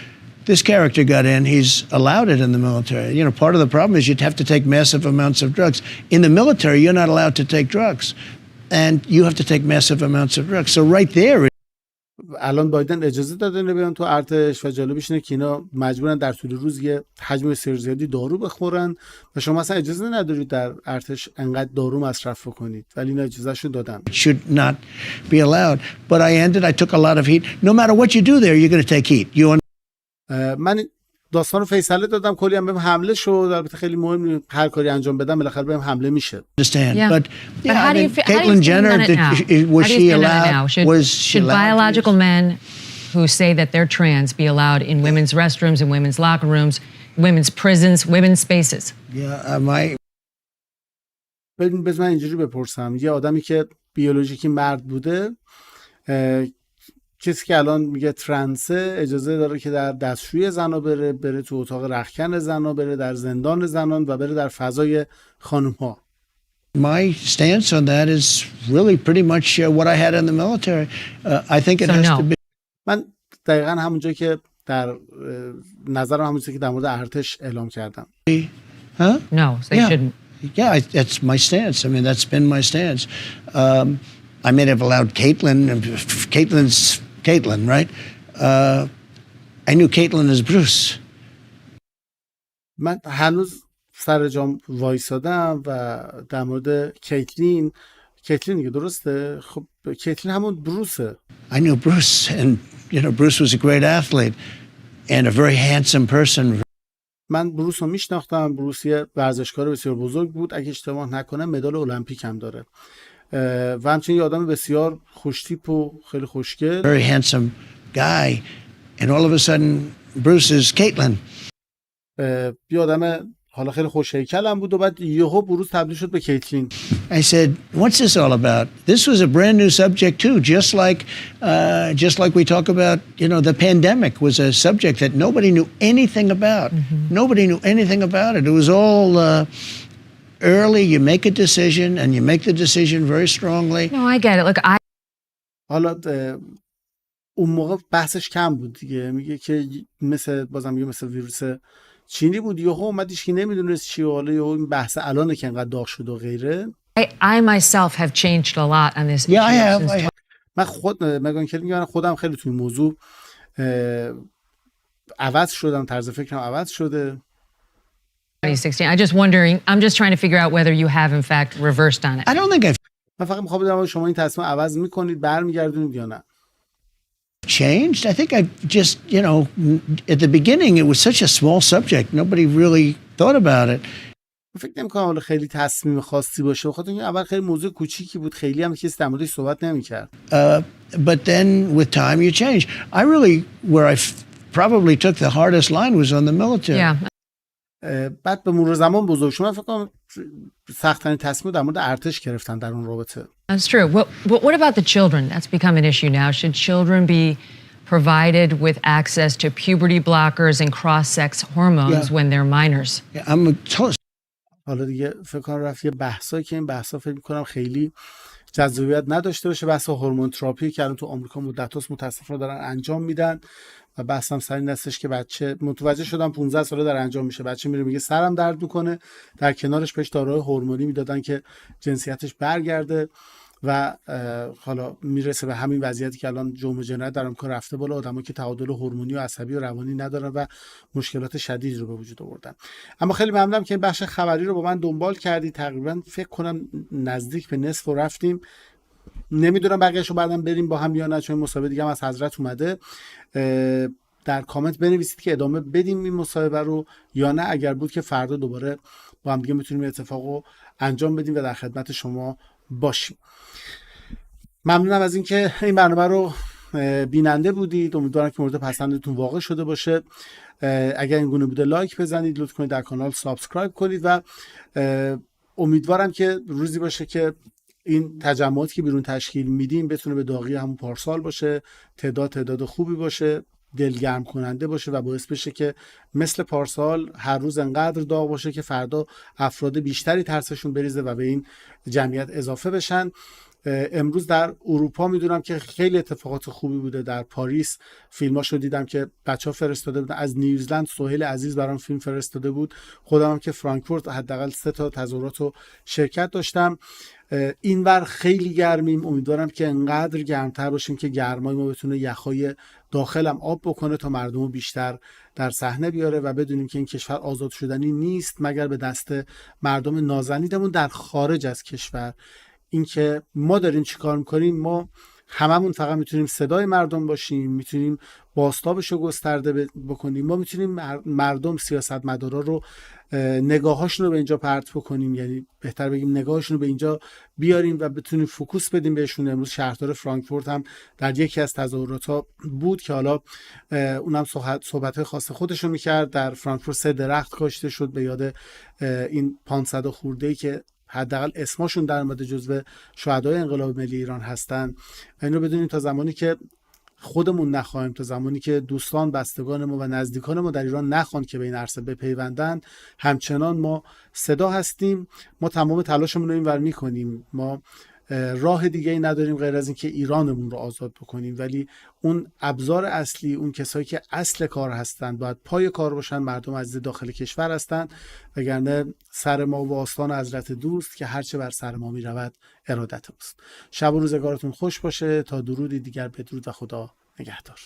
this character got in, he's allowed it in the military. You know, part of the problem is you'd have to take massive amounts of drugs. In the military, you're not allowed to take drugs. And you have to take massive amounts of drugs. So right there... الان بایدن اجازه داده اینو بیان تو ارتش و جالبش اینه که اینا مجبورن در طول روز یه حجم بسیار زیادی دارو بخورن و شما اصلا اجازه ندارید در ارتش انقدر دارو مصرف کنید، ولی اینا اجازهشو دادن. Should not be allowed. But I took a lot of heat. No matter what you do there, you're going to take heat. من داستان رو فیصله دادم، کلی هم بهم حمله شد. البته خیلی مهم، هر کاری انجام بدم بالاخره بهم حمله میشه. But how do you Caitlyn Jenner, was she allowed? Should biological men who say that they're trans be allowed in women's restrooms, in women's locker rooms, women's prisons, women's spaces? Yeah, بذار من اینجوری بپرسم. یه آدمی که بیولوژیکی مرد بوده، کسی که الان میگه ترنسه، اجازه داره که در دستشوی زنا بره تو اتاق رختکن زنا، بره در زندان زنان و بره در فضای خانم ها. My stance on that is really pretty much what I had in the military. I think it has to be. من دقیقاً همونجا که در نظرم همونجا که در مورد ارتش اعلام کردم. No, they shouldn't. Yeah, that's my stance. I mean, that's been my stance. I may have allowed Caitlyn, right? I knew Caitlyn as Bruce. من هنوز سر جام وایسادم و در مورد کیتلین دیگه درسته؟ خب کیتلین همون بروسه. I knew Bruce, and Bruce was a great athlete and a very handsome person. من بروس رو میشناختم. بروس یه ورزشکار بسیار بزرگ بود، اگه اشتباه نکنم مدال المپیک هم داره و همچنین یه آدم بسیار خوشتیپ و خیلی خوشگل. Very handsome guy, and all of a sudden Bruce is Caitlin. یه آدم حالا خیلی خوش هیکل هم بود و بعد یهو بروس تبدیل شد به کیتلین. I said, "What's this all about?" This was a brand new subject too, just like we talk about, the pandemic was a subject that nobody knew anything about. Nobody knew anything about it. It was all early. You make a decision, and you make the decision very strongly. No, I get it. Look, حالا اون موقع بحثش کم بود دیگه. میگه که مثل ویروس چینی بود، یهو اومد هیچ کی نمیدونست چی و حالا یهو این بحث الانه که انقدر داغ شد و غیره. I myself have changed a lot on this. Yeah, I have. من مگان که میگم خودم خیلی توی موضوع عوض شدم، طرز فکرم عوض شده. 2016. I'm just trying to figure out whether you have in fact reversed on it. I don't think I've من فقط میخوام بدونم شما این تصمیم عوض میکنید، برمیگردونید یا نه. changed. I think I just, at the beginning it was such a small subject. Nobody really thought about it. فکر نمی‌کنم حالا خیلی تصمیم خاصی باشه، بخاطر اینکه اول خیلی موضوع کوچیکی بود، خیلی هم کسی در موردش صحبت نمی‌کرد. But then with time you change. Where I probably took the hardest line was on the military. Yeah. بعد به مرور زمان بزرگ شدم، فکر کنم سخت‌ترین تصمیم در مورد ارتش گرفتن در اون رابطه. That's true. What about the children? That's become an issue now. Should children be provided with access to puberty blockers and cross-sex hormones when they're minors? Yeah, حالا دیگه فکر کنم رفت یه بحثایی که این بحثا فکر می‌کنم خیلی جذابیت نداشته باشه. بحث هورمون تراپی که الان تو آمریکا مدت‌هاست متأسفانه دارن انجام میدن و بحثم سر این هستش که بچه متوجه شدم 15 ساله داره انجام میشه، بچه میره میگه سرم درد میکنه، در کنارش بهش داروهای هورمونی میدادن که جنسیتش برگرده و حالا میرسه به همین وضعیتی که الان جرم جنایت در آمریکا رفته بالا، آدمایی که تعادل هورمونی و عصبی و روانی ندارن و مشکلات شدید رو به وجود آوردن. اما خیلی ممنونم که این بخش خبری رو با من دنبال کردی. تقریبا فکر کنم نزدیک به نصف رفتیم. نمیدونم بقیه‌شو بعدم بریم با هم یا نه، چون مصاحبه دیگه هم از حضرت اومده. در کامنت بنویسید که ادامه بدیم این مصاحبه رو یا نه. اگر بود که فردا دوباره با هم دیگه میتونیم اتفاقو انجام بدیم و در خدمت شما باشیم. ممنونم از اینکه این برنامه رو بیننده بودید. امیدوارم که مورد پسندتون واقع شده باشه. اگر این گونه بوده لایک بزنید، لطف کنید در کانال سابسکرایب کنید و امیدوارم که روزی باشه که این تجمعاتی که بیرون تشکیل میدیم بتونه به داغی همون پارسال باشه، تعداد خوبی باشه، دلگرم کننده باشه و باعث بشه که مثل پارسال هر روز انقدر داغ باشه که فردا افراد بیشتری ترسشون بریزه و به این جمعیت اضافه بشن. امروز در اروپا میدونم که خیلی اتفاقات خوبی بوده. در پاریس فیلماشو دیدم که بچه‌ها فرستاده بودن. از نیوزلند سهیل عزیز برام فیلم فرستاده بود. خودم هم که فرانکفورت حداقل 3 تا تظاهرات رو شرکت داشتم. اینور خیلی گرمیم. امیدوارم که انقدر گرمتر باشیم که گرمای ما بتونه یخای داخلم آب بکنه تا مردم بیشتر در صحنه بیاره و بدونیم که این کشور آزاد شدنی نیست مگر به دست مردم نازنینمون در خارج از کشور. اینکه ما داریم چیکار میکنیم، ما هممون فقط میتونیم صدای مردم باشیم، میتونیم بازتابش رو گسترده بکنیم، ما میتونیم مردم سیاستمدارا رو نگاهاشون رو به اینجا پرت بکنیم، یعنی بهتر بگیم نگاهاشون رو به اینجا بیاریم و بتونیم فوکوس بدیم بهشون. امروز شهردار فرانکفورت هم در یکی از تظاهرات‌ها بود که حالا اونم صحبت‌های خاص خودش رو میکرد. در فرانکفورت 3 درخت کاشته شد به یاد این 500 خورده‌ای که حداقل اسمشون در اومده جزو شهدای انقلاب ملی ایران هستن. و این رو بدونیم تا زمانی که خودمون نخواهیم، تا زمانی که دوستان بستگان ما و نزدیکان ما در ایران نخوان که به این عرصه بپیوندن، همچنان ما صدا هستیم. ما تمام تلاشمون رو اینور میکنیم. ما راه دیگه ای نداریم غیر از اینکه ایرانمون رو آزاد بکنیم، ولی اون ابزار اصلی، اون کسایی که اصل کار هستن، باید پای کار باشن، مردم عزیز داخل کشور هستن، وگرنه سر ما و آستان حضرت دوست که هرچه بر سر ما می رود ارادت اوست. شب و روزگارتون خوش باشه. تا درودی دیگر بدرود و خدا نگهدار.